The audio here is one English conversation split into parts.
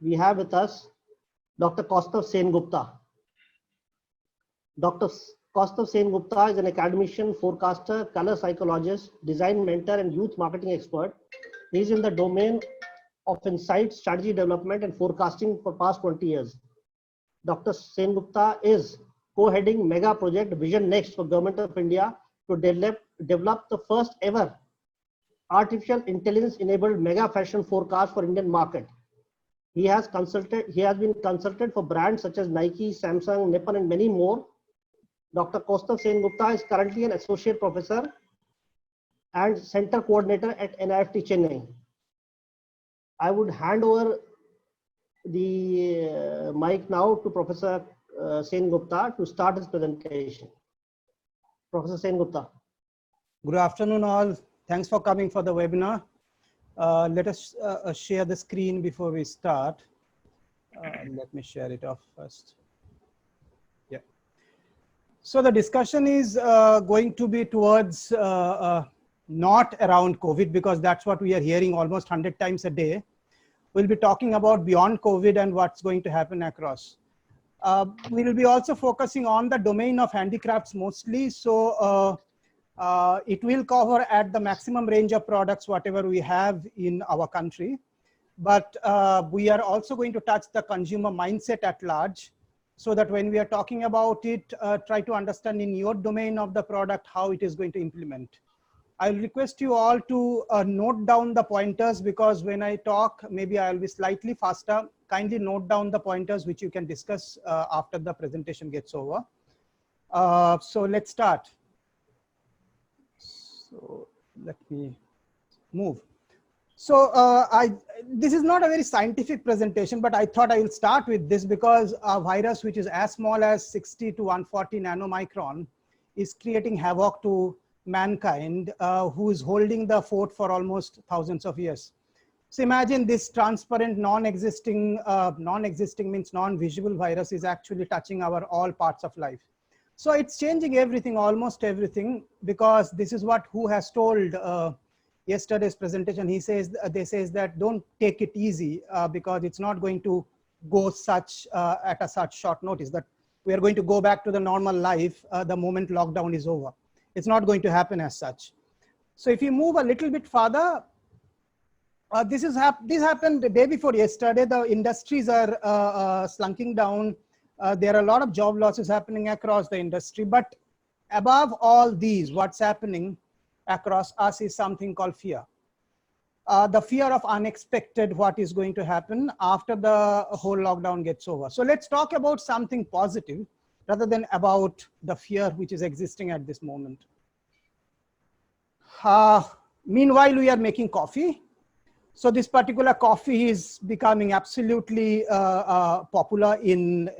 we have with us Dr. Kaustav Sengupta. Dr. Kaustav Sengupta is an academician, forecaster, color psychologist, design mentor, and youth marketing expert. He is in the domain of insight, strategy development, and forecasting for past 20 years. Dr. Sengupta is co-heading mega project Vision Next for Government of India to develop the first ever artificial intelligence enabled mega fashion forecast for Indian market. He has been consulted for brands such as Nike, Samsung, Nippon, and many more. Dr. Kaustav Sengupta is currently an associate professor and center coordinator at NIFT Chennai. I would hand over the mic now to Professor Sengupta to start his presentation. Professor Sengupta. Good afternoon all. Thanks for coming for the webinar. Let us share the screen before we start. Let me share it off first. Yeah. So the discussion is going to be towards not around COVID, because that's what we are hearing almost 100 times a day. We'll be talking about beyond COVID and what's going to happen across. We will be also focusing on the domain of handicrafts mostly. So it will cover at the maximum range of products, whatever we have in our country. But we are also going to touch the consumer mindset at large, so that when we are talking about it, try to understand in your domain of the product, how it is going to implement. I'll request you all to note down the pointers, because when I talk, maybe I'll be slightly faster. Kindly note down the pointers, which you can discuss after the presentation gets over. So let's start. So let me move. So this is not a very scientific presentation, but I thought I will start with this because a virus which is as small as 60 to 140 nanomicron is creating havoc to mankind, who is holding the fort for almost thousands of years. So imagine this transparent, non-existing means non-visible virus is actually touching our all parts of life. So it's changing everything, almost everything, because this is what WHO has told yesterday's presentation. They says that don't take it easy because it's not going to go at a such short notice, that we are going to go back to the normal life the moment lockdown is over. It's not going to happen as such. So if you move a little bit further, this happened the day before yesterday. The industries are slunking down. There are a lot of job losses happening across the industry. But above all these, what's happening across us is something called fear. The fear of unexpected, what is going to happen after the whole lockdown gets over. So let's talk about something positive rather than about the fear which is existing at this moment. Meanwhile, we are making coffee. So this particular coffee is becoming absolutely popular in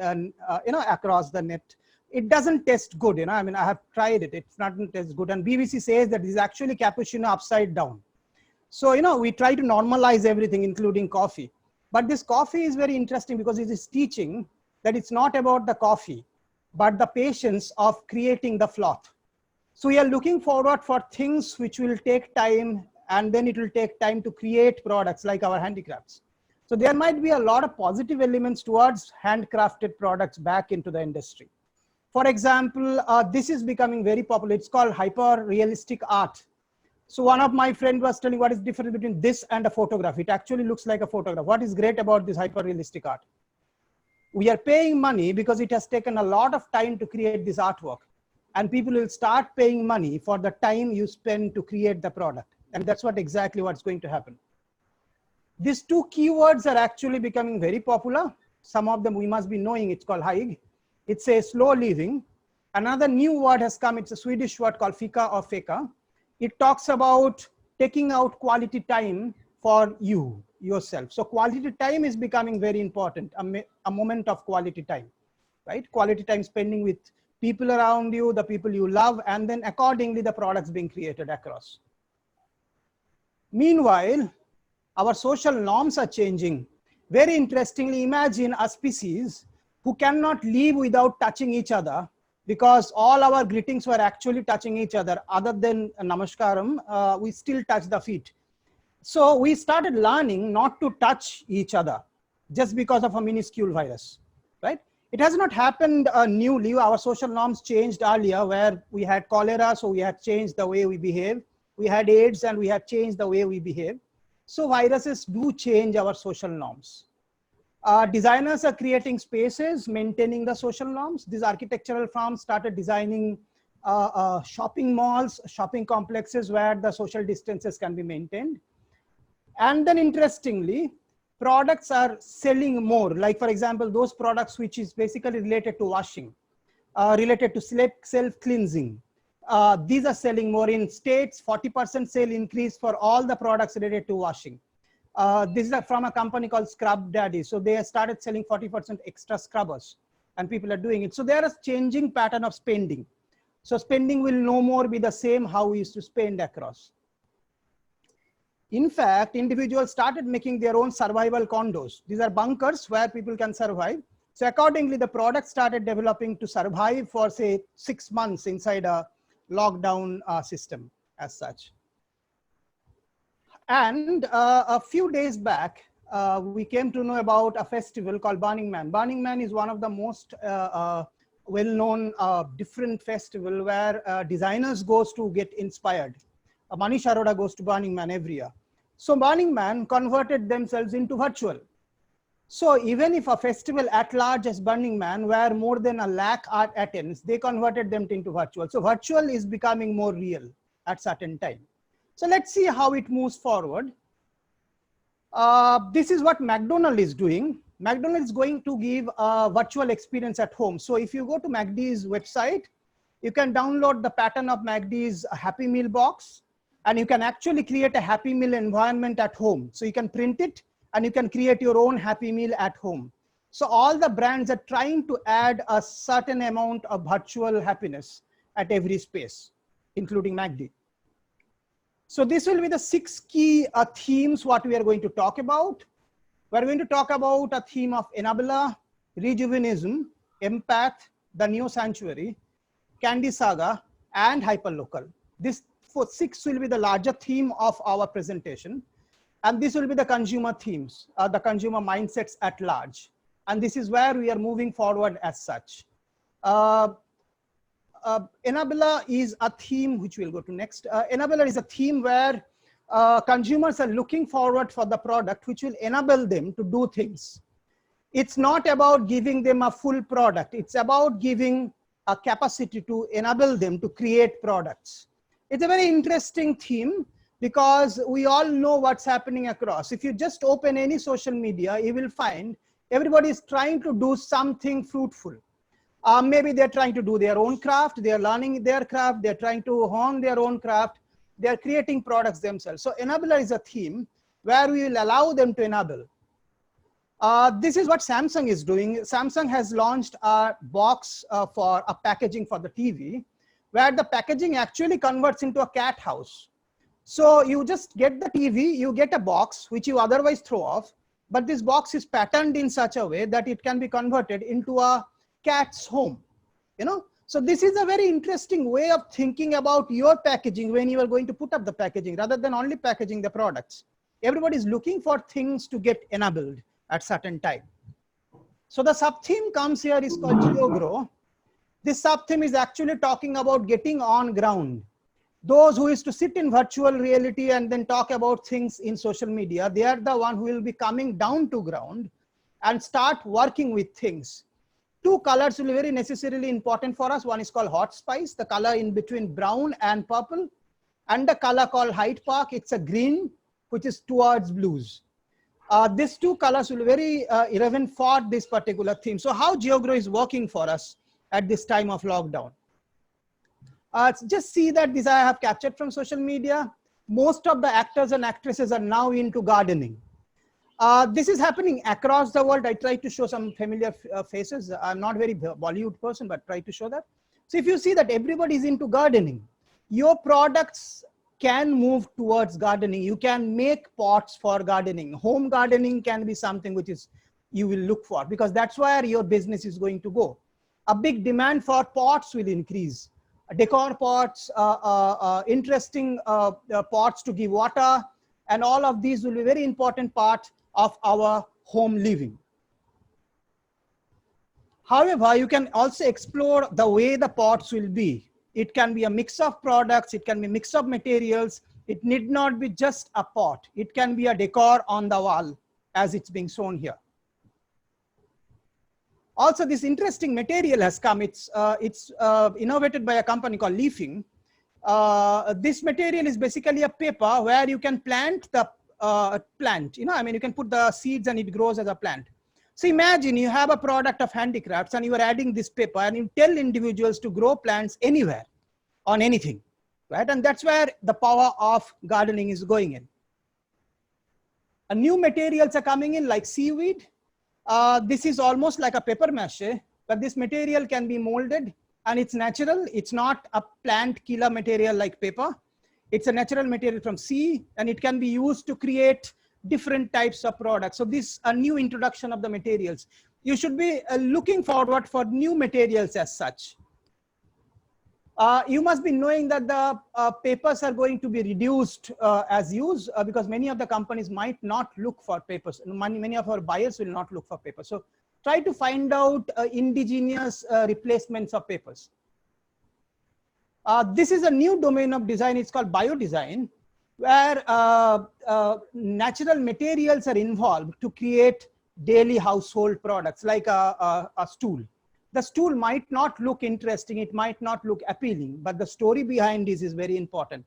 across the net. It doesn't taste good, I mean, I have tried it. It's not taste good. And BBC says that this is actually cappuccino upside down. So we try to normalize everything, including coffee. But this coffee is very interesting because it is teaching that it's not about the coffee, but the patience of creating the froth. So we are looking forward for things which will take time, and then it will take time to create products like our handicrafts. So there might be a lot of positive elements towards handcrafted products back into the industry. For example, this is becoming very popular. It's called hyper-realistic art. So one of my friends was telling what is the difference between this and a photograph. It actually looks like a photograph. What is great about this hyper-realistic art? We are paying money because it has taken a lot of time to create this artwork. And people will start paying money for the time you spend to create the product. And that's exactly what's going to happen. These two keywords are actually becoming very popular. Some of them we must be knowing. It's called hygge. It's a slow living. Another new word has come. It's a Swedish word called fika or feka. It talks about taking out quality time for yourself. So quality time is becoming very important, a moment of quality time, right? Quality time spending with people around you, the people you love, and then accordingly the products being created across. Meanwhile, our social norms are changing. Very interestingly, imagine a species who cannot live without touching each other, because all our greetings were actually touching each other. Other than namaskaram, we still touch the feet. So we started learning not to touch each other. just because of a minuscule virus, right? It has not happened newly. Our social norms changed earlier, where we had cholera, so we had changed the way we behave. We had AIDS, and we had changed the way we behave. So viruses do change our social norms. Designers are creating spaces, maintaining the social norms. These architectural firms started designing shopping malls, shopping complexes where the social distances can be maintained. And then interestingly, products are selling more. Like for example, those products which is basically related to washing, related to self-cleansing. These are selling more in states, 40% sale increase for all the products related to washing. This is from a company called Scrub Daddy. So they started selling 40% extra scrubbers, and people are doing it. So there is a changing pattern of spending. So spending will no more be the same how we used to spend across. In fact, individuals started making their own survival condos. These are bunkers where people can survive. So accordingly, the product started developing to survive for say 6 months inside a lockdown system as such. And a few days back, we came to know about a festival called Burning Man. Burning Man is one of the most well-known different festival where designers goes to get inspired. Manish Arora goes to Burning Man every year. So Burning Man converted themselves into virtual. So even if a festival at large as Burning Man, where more than 1 lakh art attends, they converted them into virtual. So virtual is becoming more real at certain time. So let's see how it moves forward. This is what McDonald's is doing. McDonald's is going to give a virtual experience at home. So if you go to McD's website, you can download the pattern of McD's Happy Meal box, and you can actually create a Happy Meal environment at home. So you can print it, and you can create your own Happy Meal at home. So all the brands are trying to add a certain amount of virtual happiness at every space, including McD. So this will be the 6 key themes what we are going to talk about. We're going to talk about a theme of enabler, rejuvenism, empath, the neo sanctuary, Candy Saga, and hyperlocal. This 6 will be the larger theme of our presentation. And this will be the consumer themes, the consumer mindsets at large. And this is where we are moving forward as such. Enabler is a theme, which we'll go to next. Enabler is a theme where consumers are looking forward for the product, which will enable them to do things. It's not about giving them a full product. It's about giving a capacity to enable them to create products. It's a very interesting theme because we all know what's happening across. If you just open any social media, you will find everybody is trying to do something fruitful. Maybe they're trying to do their own craft, they're learning their craft, they're trying to hone their own craft, they're creating products themselves. So enabler is a theme where we will allow them to enable. This is what Samsung is doing. Samsung has launched a box for a packaging for the TV, where the packaging actually converts into a cat house. So you just get the TV, you get a box, which you otherwise throw off, but this box is patterned in such a way that it can be converted into a cat's home, you know. So this is a very interesting way of thinking about your packaging when you are going to put up the packaging, rather than only packaging the products. Everybody is looking for things to get enabled at certain time. So the sub-theme comes here is called GeoGrow. This sub-theme is actually talking about getting on ground. Those who used to sit in virtual reality and then talk about things in social media, they are the one who will be coming down to ground and start working with things. 2 colors will be very necessarily important for us. One is called Hot Spice, the color in between brown and purple, and the color called Hyde Park. It's a green, which is towards blues. These 2 colors will be very relevant for this particular theme. So how GeoGrow is working for us at this time of lockdown. Just see that this I have captured from social media. Most of the actors and actresses are now into gardening. This is happening across the world. I try to show some familiar faces. I'm not very Bollywood person, but try to show that. So if you see that everybody is into gardening, your products can move towards gardening. You can make pots for gardening. Home gardening can be something which is you will look for, because that's where your business is going to go. A big demand for pots will increase. Decor pots, interesting pots to give water, and all of these will be very important part of our home living. However, you can also explore the way the pots will be. It can be a mix of products, it can be a mix of materials. It need not be just a pot. It can be a decor on the wall as it's being shown here. Also, this interesting material has come. It's innovated by a company called Leafing. This material is basically a paper where you can plant the plant. You can put the seeds and it grows as a plant. So imagine you have a product of handicrafts and you are adding this paper and you tell individuals to grow plants anywhere on anything, right? And that's where the power of gardening is going in. New materials are coming in like seaweed. This is almost like a paper mache, but this material can be molded and it's natural. It's not a plant killer material like paper. It's a natural material from sea and it can be used to create different types of products. So this is a new introduction of the materials. You should be looking forward for new materials as such. You must be knowing that the papers are going to be reduced as used because many of the companies might not look for papers. Many of our buyers will not look for papers. So try to find out indigenous replacements of papers. This is a new domain of design. It's called biodesign, where natural materials are involved to create daily household products like a stool. The stool might not look interesting, it might not look appealing, but the story behind this is very important.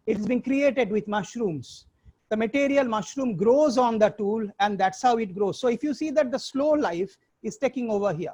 It's been created with mushrooms. The material mushroom grows on the tool and that's how it grows. So if you see that the slow life is taking over here.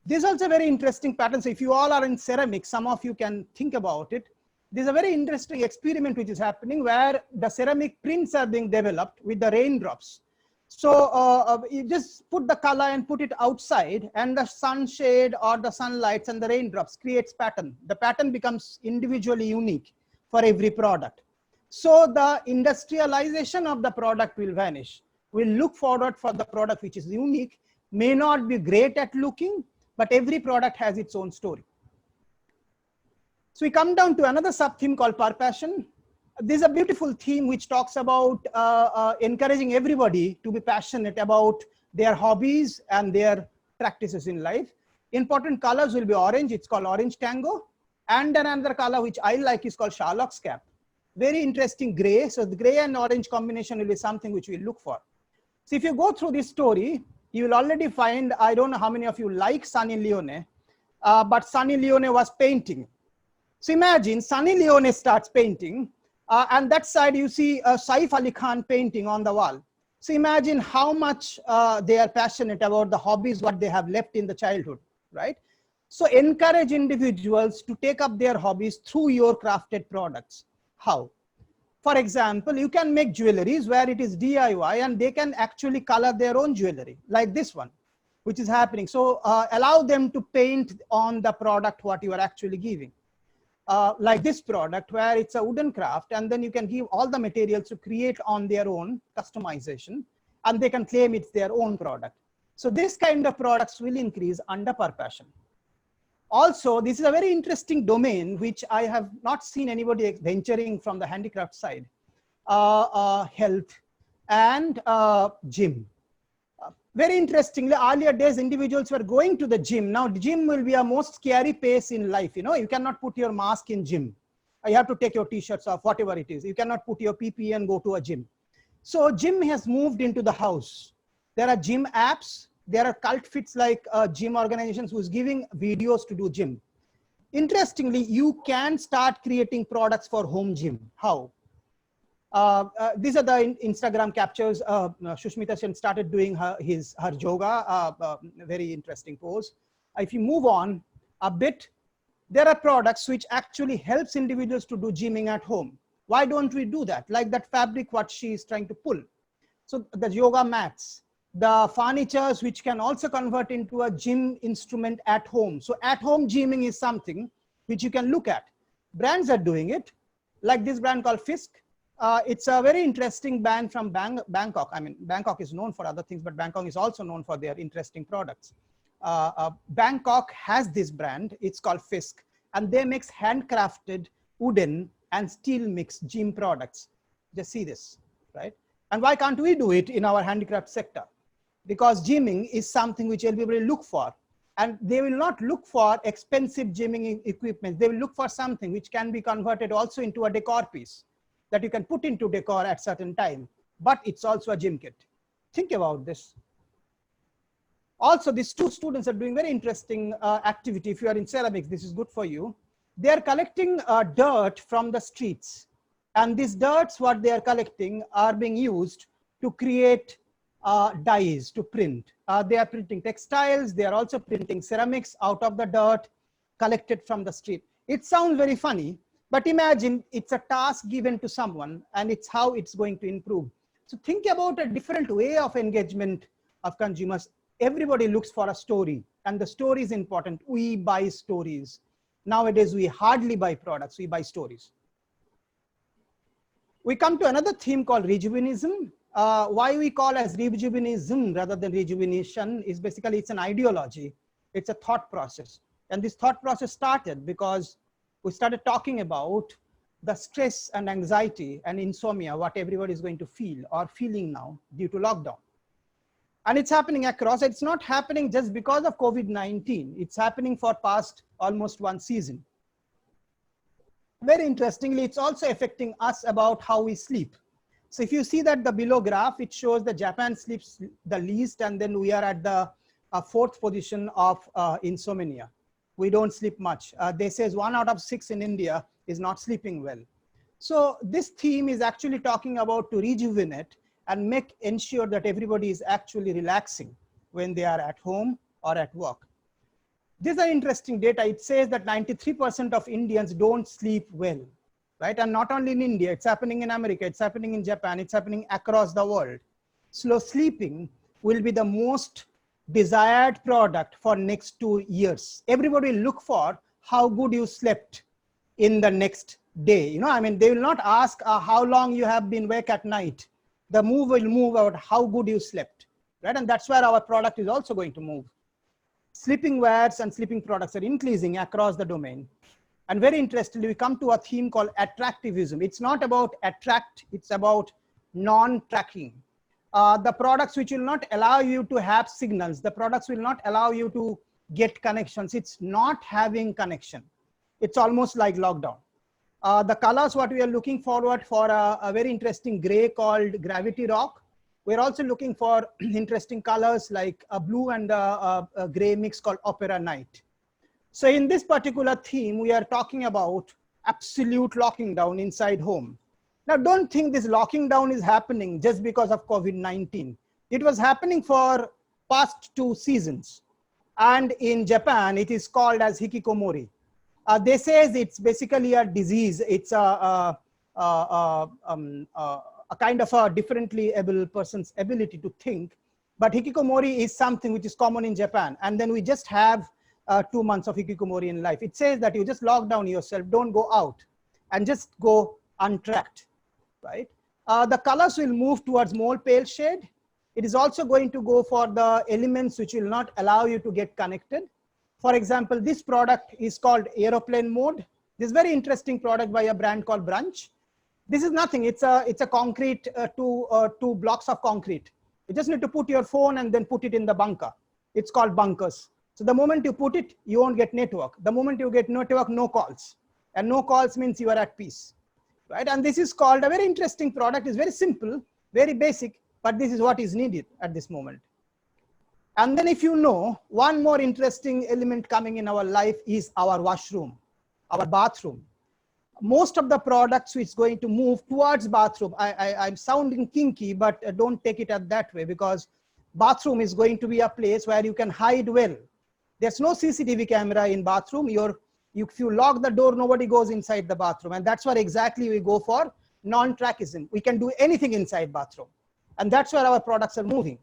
This is also a very interesting pattern. So if you all are in ceramics, some of you can think about it. There's a very interesting experiment which is happening where the ceramic prints are being developed with the raindrops. So you just put the color and put it outside and the sunshade or the sunlights and the raindrops creates pattern. The pattern becomes individually unique for every product. So the industrialization of the product will vanish. We'll look forward for the product which is unique, may not be great at looking, but every product has its own story. So we come down to another sub-theme called Parpassion. This is a beautiful theme which talks about encouraging everybody to be passionate about their hobbies and their practices in life. Important colors will be orange. It's called Orange Tango. And another color which I like is called Sherlock's Cap. Very interesting gray. So the gray and orange combination will be something which we look for. So if you go through this story, you will already find, I don't know how many of you like Sunny Leone, but Sunny Leone was painting. So imagine Sunny Leone starts painting. And that side you see Saif Ali Khan painting on the wall. So imagine how much they are passionate about the hobbies, what they have left in the childhood, right? So encourage individuals to take up their hobbies through your crafted products. How? For example, you can make jewelries where it is DIY and they can actually color their own jewelry like this one, which is happening. So allow them to paint on the product what you are actually giving. Like this product where it's a wooden craft and then you can give all the materials to create on their own customization and they can claim it's their own product. So this kind of products will increase under Parpassion. Also, this is a very interesting domain which I have not seen anybody venturing from the handicraft side, health and gym. Very interestingly, earlier days, individuals were going to the gym. Now, the gym will be a most scary place in life. You cannot put your mask in gym. You have to take your t-shirts off, whatever it is. You cannot put your PPE and go to a gym. So gym has moved into the house. There are gym apps. There are cult fits like gym organizations who's giving videos to do gym. Interestingly, you can start creating products for home gym. How? These are the Instagram captures. Shushmita Sen started doing her yoga, very interesting pose. If you move on a bit, there are products which actually helps individuals to do gymming at home. Why don't we do that? Like that fabric, what she is trying to pull. So the yoga mats, the furnitures which can also convert into a gym instrument at home. So at home gymming is something which you can look at. Brands are doing it, like this brand called Fisk. It's a very interesting brand from Bangkok. I mean, Bangkok is known for other things, but Bangkok is also known for their interesting products. Bangkok has this brand, it's called Fisk, and they mix handcrafted wooden and steel mix gym products. Just see this, right? And why can't we do it in our handicraft sector? Because gymming is something which everybody look for. And they will not look for expensive gymming equipment. They will look for something which can be converted also into a decor piece that you can put into decor at certain time, but it's also a gym kit. Think about this. Also, these two students are doing very interesting activity. If you are in ceramics, this is good for you. They are collecting dirt from the streets. And these dirts, what they are collecting, are being used to create dyes, to print. They are printing textiles. They are also printing ceramics out of the dirt collected from the street. It sounds very funny, but imagine it's a task given to someone and it's how it's going to improve. So think about a different way of engagement of consumers. Everybody looks for a story, and the story is important. We buy stories. Nowadays, we hardly buy products, we buy stories. We come to another theme called rejuvenism. Why we call as rejuvenism rather than rejuvenation is basically it's an ideology. It's a thought process. And this thought process started because we started talking about the stress and anxiety and insomnia, what everybody is going to feel or feeling now due to lockdown. And it's happening across. It's not happening just because of COVID-19. It's happening for past almost one season. Very interestingly, it's also affecting us about how we sleep. So if you see that the below graph, it shows that Japan sleeps the least, and then we are at the fourth position of insomnia. We don't sleep much. They says 1 out of 6 in India is not sleeping well. So this theme is actually talking about to rejuvenate and ensure that everybody is actually relaxing when they are at home or at work. These are interesting data. It says that 93% of Indians don't sleep well, right? And not only in India, it's happening in America, it's happening in Japan, it's happening across the world. Slow sleeping will be the most desired product for next 2 years. Everybody will look for how good you slept in the next day. You know, I mean, they will not ask how long you have been awake at night. The move will move out how good you slept, right? And that's where our product is also going to move. Sleeping wears and sleeping products are increasing across the domain. And very interestingly, we come to a theme called attractivism. It's not about attract, it's about non-tracking. The products which will not allow you to have signals, the products will not allow you to get connections. It's not having connection. It's almost like lockdown. The colors, what we are looking forward for a very interesting gray called Gravity Rock. We're also looking for interesting colors like a blue and a gray mix called Opera Night. So in this particular theme, we are talking about absolute locking down inside home. Now, don't think this locking down is happening just because of COVID-19. It was happening for past 2 seasons. And in Japan, it is called as hikikomori. They say it's basically a disease. It's a kind of a differently able person's ability to think. But hikikomori is something which is common in Japan. And then we just have 2 months of hikikomori in life. It says that you just lock down yourself, don't go out, and just go untracked, right? The colors will move towards more pale shade. It is also going to go for the elements which will not allow you to get connected. For example, this product is called Aeroplane Mode. This very interesting product by a brand called Brunch. This is nothing. It's a concrete, two blocks of concrete. You just need to put your phone and then put it in the bunker. It's called bunkers. So the moment you put it, you won't get network. The moment you get network, no calls. And no calls means you are at peace, right? And this is called a very interesting product. It's very simple, very basic, but this is what is needed at this moment. And then if you know, one more interesting element coming in our life is our washroom, our bathroom. Most of the products which is going to move towards bathroom. I'm sounding kinky, but don't take it at that way, because bathroom is going to be a place where you can hide well. There's no CCTV camera in bathroom. If you lock the door, nobody goes inside the bathroom. And that's where exactly we go for non-trackism. We can do anything inside bathroom. And that's where our products are moving.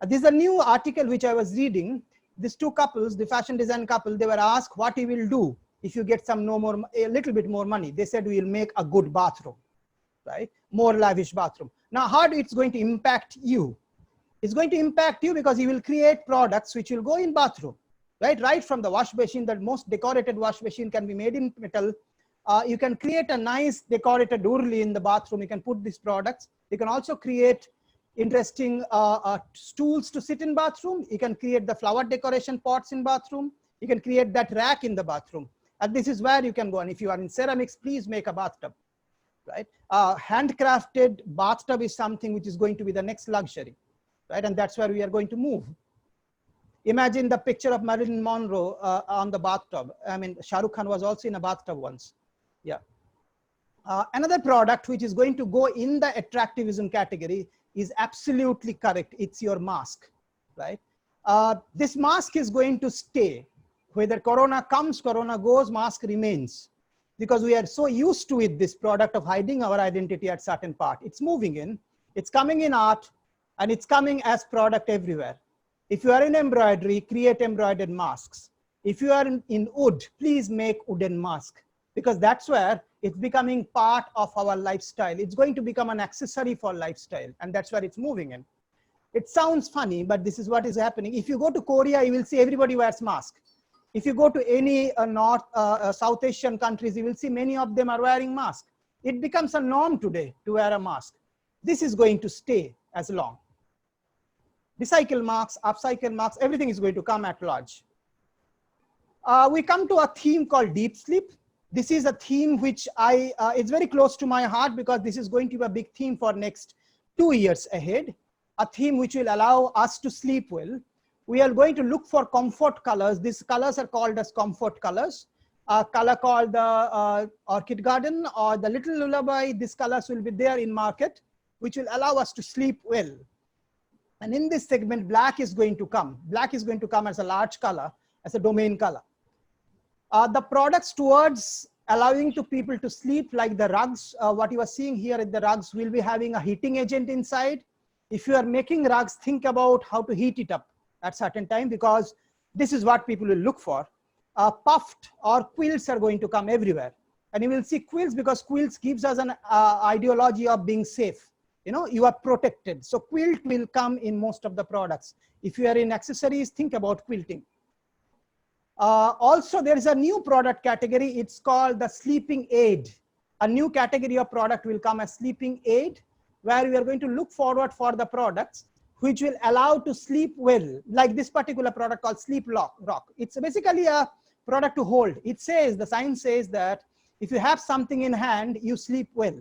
This is a new article which I was reading. These two couples, the fashion design couple, they were asked what you will do if you get a little bit more money. They said, we will make a good bathroom, right? More lavish bathroom. Now, how it's going to impact you? It's going to impact you because you will create products which will go in bathroom, right? Right from the wash machine, the most decorated wash machine can be made in metal. You can create a nice decorated urli in the bathroom. You can put these products. You can also create interesting stools to sit in bathroom. You can create the flower decoration pots in bathroom. You can create that rack in the bathroom. And this is where you can go. And if you are in ceramics, please make a bathtub, right? Handcrafted bathtub is something which is going to be the next luxury, right? And that's where we are going to move. Imagine the picture of Marilyn Monroe on the bathtub. I mean, Shah Rukh Khan was also in a bathtub once. Yeah. Another product which is going to go in the attractivism category is absolutely correct. It's your mask, right? This mask is going to stay. Whether Corona comes, Corona goes, mask remains. Because we are so used to it, this product of hiding our identity at certain part. It's moving in, it's coming in art, and it's coming as product everywhere. If you are in embroidery, create embroidered masks. If you are in wood, please make wooden mask, because that's where it's becoming part of our lifestyle. It's going to become an accessory for lifestyle, and that's where it's moving in. It sounds funny, but this is what is happening. If you go to Korea, you will see everybody wears mask. If you go to any South Asian countries, you will see many of them are wearing masks. It becomes a norm today to wear a mask. This is going to stay as long. Recycle masks, upcycle masks, everything is going to come at large. We come to a theme called deep sleep. This is a theme which it's very close to my heart, because this is going to be a big theme for next 2 years ahead. A theme which will allow us to sleep well. We are going to look for comfort colors. These colors are called as comfort colors. A color called the Orchid Garden or the Little Lullaby. These colors will be there in market, which will allow us to sleep well. And in this segment, black is going to come. Black is going to come as a large color, as a domain color. The products towards allowing to people to sleep, like the rugs, what you are seeing here at the rugs, will be having a heating agent inside. If you are making rugs, think about how to heat it up at certain time, because this is what people will look for. Puffed or quilts are going to come everywhere. And you will see quilts, because quilts gives us an ideology of being safe. You know, you are protected. So quilt will come in most of the products. If you are in accessories, think about quilting. Also, there is a new product category. It's called the sleeping aid. A new category of product will come as sleeping aid, where we are going to look forward for the products which will allow to sleep well, like this particular product called Sleep Rock. It's basically a product to hold. It says, the science says that if you have something in hand, you sleep well.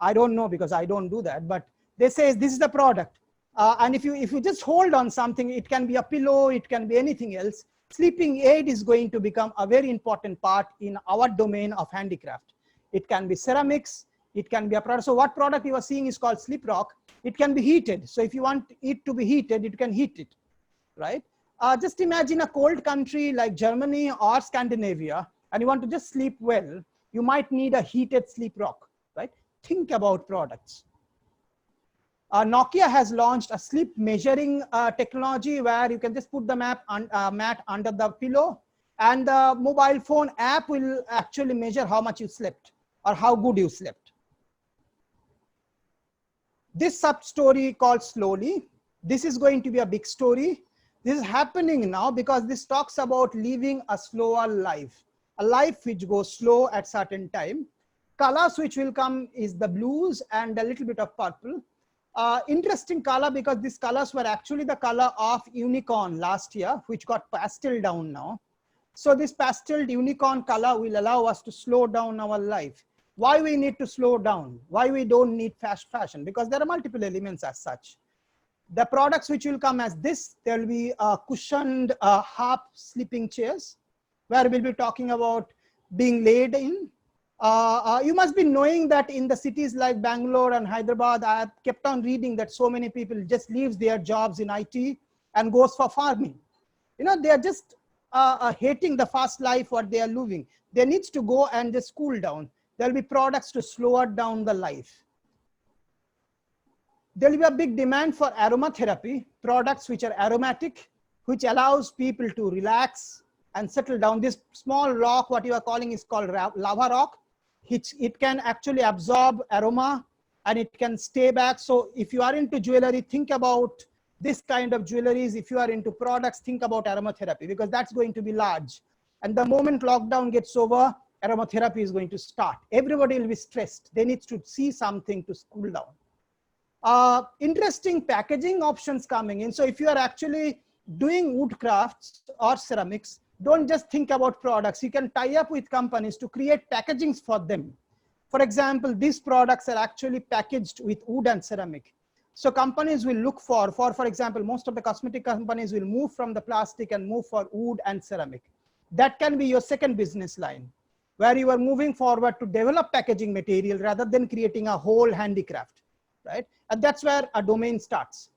I don't know, because I don't do that, but they say this is the product. And if you just hold on something, it can be a pillow, it can be anything else. Sleeping aid is going to become a very important part in our domain of handicraft. It can be ceramics, it can be a product. So what product you are seeing is called Sleep Rock. It can be heated. So if you want it to be heated, you can heat it, right? Just imagine a cold country like Germany or Scandinavia, and you want to just sleep well, you might need a heated Sleep Rock, right? Think about products. Nokia has launched a sleep measuring technology, where you can just put the mat under the pillow, and the mobile phone app will actually measure how much you slept or how good you slept. This sub-story called Slowly, this is going to be a big story. This is happening now because this talks about living a slower life, a life which goes slow at certain time. Colors which will come is the blues and a little bit of purple. Interesting color, because these colors were actually the color of unicorn last year, which got pastel down now. So this pastel unicorn color will allow us to slow down our life. Why we need to slow down? Why we don't need fast fashion? Because there are multiple elements as such. The products which will come as this, there will be cushioned half sleeping chairs, where we'll be talking about being laid in. You must be knowing that in the cities like Bangalore and Hyderabad, I have kept on reading that so many people just leaves their jobs in IT and goes for farming. You know, they are just hating the fast life what they are living. They need to go and just cool down. There will be products to slow down the life. There will be a big demand for aromatherapy, products which are aromatic, which allows people to relax and settle down. This small rock, what you are calling, is called lava rock. It can actually absorb aroma and it can stay back. So if you are into jewelry, think about this kind of jewelries. If you are into products, think about aromatherapy, because that's going to be large. And the moment lockdown gets over, aromatherapy is going to start. Everybody will be stressed. They need to see something to cool down. Interesting packaging options coming in. So if you are actually doing wood crafts or ceramics, don't just think about products. You can tie up with companies to create packagings for them. For example, these products are actually packaged with wood and ceramic. So companies will look for example, most of the cosmetic companies will move from the plastic and move for wood and ceramic. That can be your second business line, where you are moving forward to develop packaging material rather than creating a whole handicraft, right? And that's where a domain starts.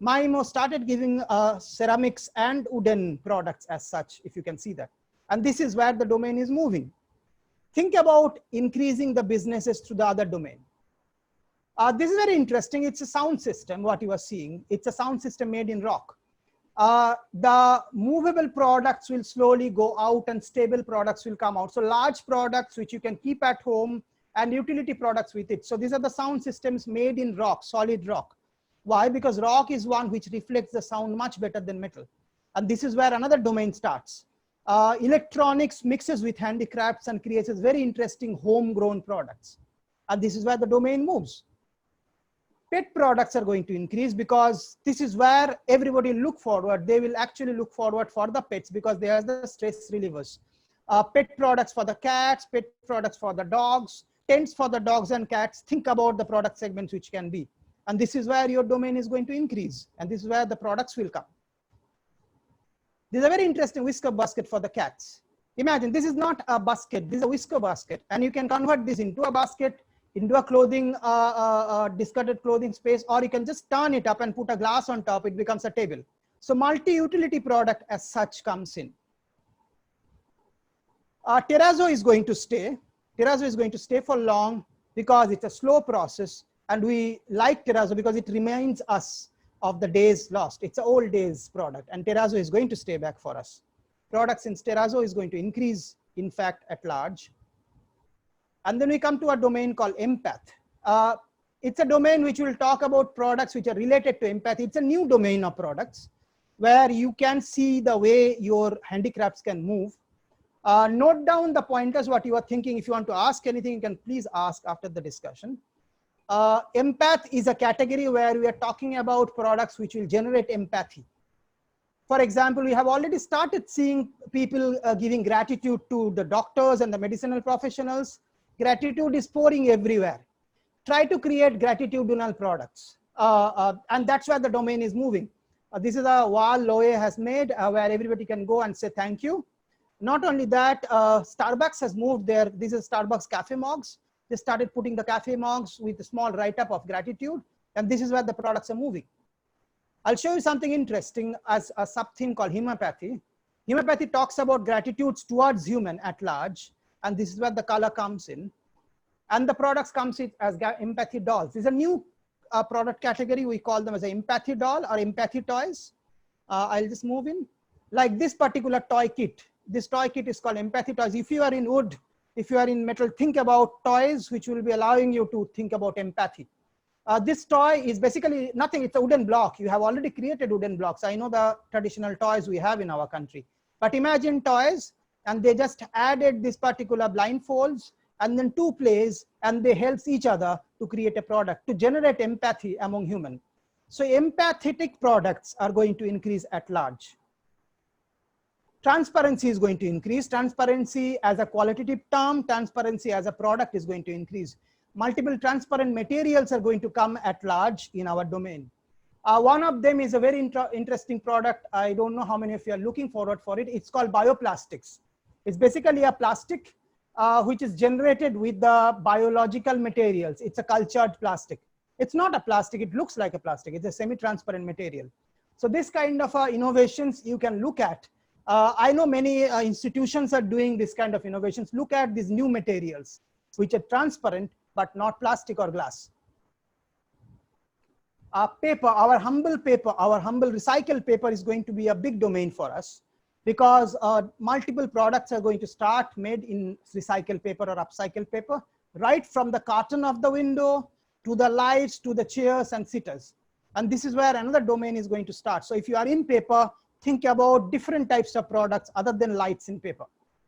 Maimo started giving ceramics and wooden products as such, if you can see that. And this is where the domain is moving. Think about increasing the businesses to the other domain. This is very interesting. It's a sound system, what you are seeing. It's a sound system made in rock. The movable products will slowly go out and stable products will come out. So large products which you can keep at home and utility products with it. So these are the sound systems made in rock, solid rock. Why? Because rock is one which reflects the sound much better than metal. And this is where another domain starts. Electronics mixes with handicrafts and creates very interesting homegrown products. And this is where the domain moves. Pet products are going to increase because this is where everybody look forward. They will actually look forward for the pets because they are the stress relievers. Pet products for the cats, pet products for the dogs, tents for the dogs and cats. Think about the product segments which can be. And this is where your domain is going to increase. And this is where the products will come. This is a very interesting whisker basket for the cats. Imagine this is not a basket, this is a whisker basket. And you can convert this into a basket, into a clothing, discarded clothing space, or you can just turn it up and put a glass on top, it becomes a table. So multi-utility product as such comes in. Terrazzo is going to stay. Terrazzo is going to stay for long because it's a slow process. And we like terrazzo because it reminds us of the days lost. It's an old days product, and terrazzo is going to stay back for us. Products in terrazzo is going to increase, in fact, at large. And then we come to a domain called empath. It's a domain which will talk about products which are related to empathy. It's a new domain of products where you can see the way your handicrafts can move. Note down the pointers, what you are thinking. If you want to ask anything, you can please ask after the discussion. Empath is a category where we are talking about products which will generate empathy. For example, we have already started seeing people giving gratitude to the doctors and the medicinal professionals. Gratitude is pouring everywhere. Try to create gratitudinal products. And that's where the domain is moving. This is a wall Loe has made where everybody can go and say thank you. Not only that, Starbucks has moved there. This is Starbucks cafe mugs. They started putting the cafe mugs with a small write-up of gratitude. And this is where the products are moving. I'll show you something interesting as a sub-theme called homeopathy. Homeopathy talks about gratitudes towards human at large. And this is where the color comes in. And the products comes in as empathy dolls. This is a new product category. We call them as an empathy doll or empathy toys. I'll just move in. Like this particular toy kit. This toy kit is called empathy toys. If you are in wood, if you are in metal, think about toys which will be allowing you to think about empathy. This toy is basically nothing. It's a wooden block. You have already created wooden blocks. I know the traditional toys we have in our country. But imagine toys, and they just added this particular blindfolds and then two plays, and they help each other to create a product to generate empathy among humans. So empathetic products are going to increase at large. Transparency is going to increase. Transparency as a qualitative term, transparency as a product is going to increase. Multiple transparent materials are going to come at large in our domain. One of them is a very interesting product. I don't know how many of you are looking forward for it. It's called bioplastics. It's basically a plastic which is generated with the biological materials. It's a cultured plastic. It's not a plastic. It looks like a plastic. It's a semi-transparent material. So this kind of innovations you can look at. I know many institutions are doing this kind of innovations. Look at these new materials, which are transparent, but not plastic or glass. Paper, our humble recycled paper is going to be a big domain for us because multiple products are going to start made in recycled paper or upcycled paper, right from the carton of the window to the lights, to the chairs and sitters. And this is where another domain is going to start. So if you are in paper, think about different types of products other than lights in paper.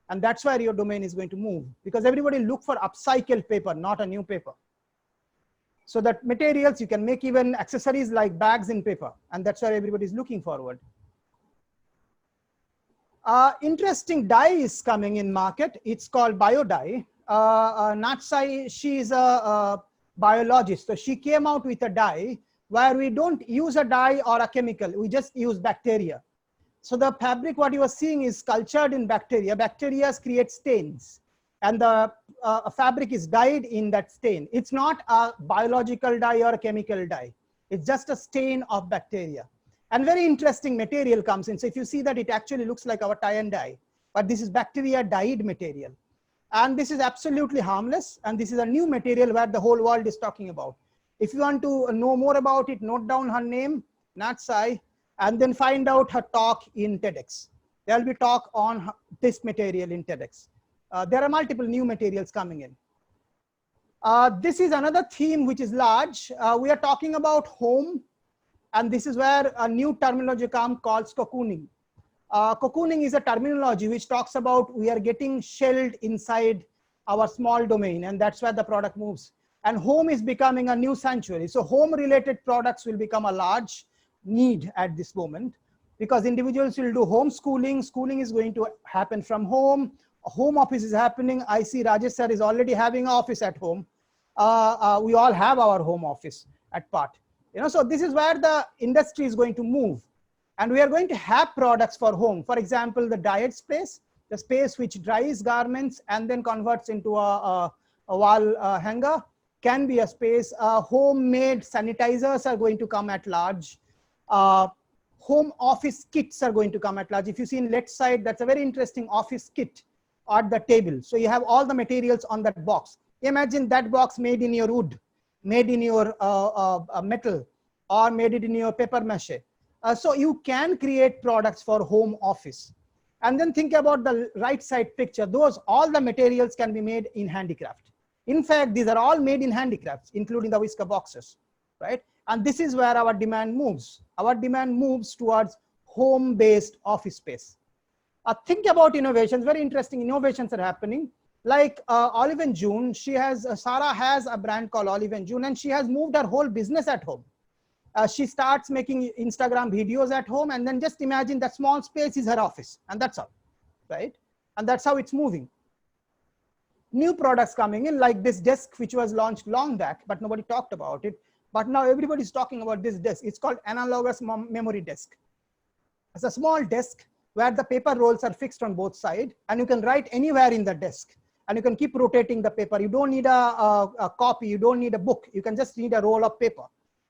And that's where your domain is going to move because everybody look for upcycled paper, not a new paper. So that materials, you can make even accessories like bags in paper, and that's where everybody is looking forward. Interesting dye is coming in market. It's called bio dye. Natsai, she is a biologist. So she came out with a dye where we don't use a dye or a chemical. We just use bacteria. So the fabric, what you are seeing is cultured in bacteria. Bacteria create stains, and the fabric is dyed in that stain. It's not a biological dye or a chemical dye. It's just a stain of bacteria. And very interesting material comes in. So if you see that, it actually looks like our tie and dye, but this is bacteria dyed material. And this is absolutely harmless. And this is a new material where the whole world is talking about. If you want to know more about it, note down her name, Natsai, and then find out her talk in TEDx. There will be talk on this material in TEDx. There are multiple new materials coming in. This is another theme which is large. We are talking about home. And this is where a new terminology comes called cocooning. Cocooning is a terminology which talks about we are getting shelled inside our small domain, and that's where the product moves. And home is becoming a new sanctuary. So home related products will become a large need at this moment, because individuals will do homeschooling. Schooling is going to happen from home. A home office is happening. I see Rajesh sir is already having an office at home. We all have our home office at part. So this is where the industry is going to move, and we are going to have products for home. For example, the dyed space, the space which dries garments and then converts into a wall hanger, can be a space. Homemade sanitizers are going to come at large. Home office kits are going to come at large. If you see in left side, that's a very interesting office kit at the table. So you have all the materials on that box. Imagine that box made in your wood, made in your metal, or made it in your paper mache. So you can create products for home office. And then think about the right side picture. All the materials can be made in handicraft. In fact, these are all made in handicrafts, including the whisker boxes, right? And this is where our demand moves. Our demand moves towards home-based office space. Think about innovations. Very interesting innovations are happening. Like Olive & June, Sarah has a brand called Olive & June, and she has moved her whole business at home. She starts making Instagram videos at home, and then just imagine that small space is her office, and that's all, right? And that's how it's moving. New products coming in, like this desk, which was launched long back, but nobody talked about it. But now everybody's talking about this desk. It's called analogous memory desk. It's a small desk where the paper rolls are fixed on both sides, and you can write anywhere in the desk, and you can keep rotating the paper. You don't need a copy. You don't need a book. You can just need a roll of paper.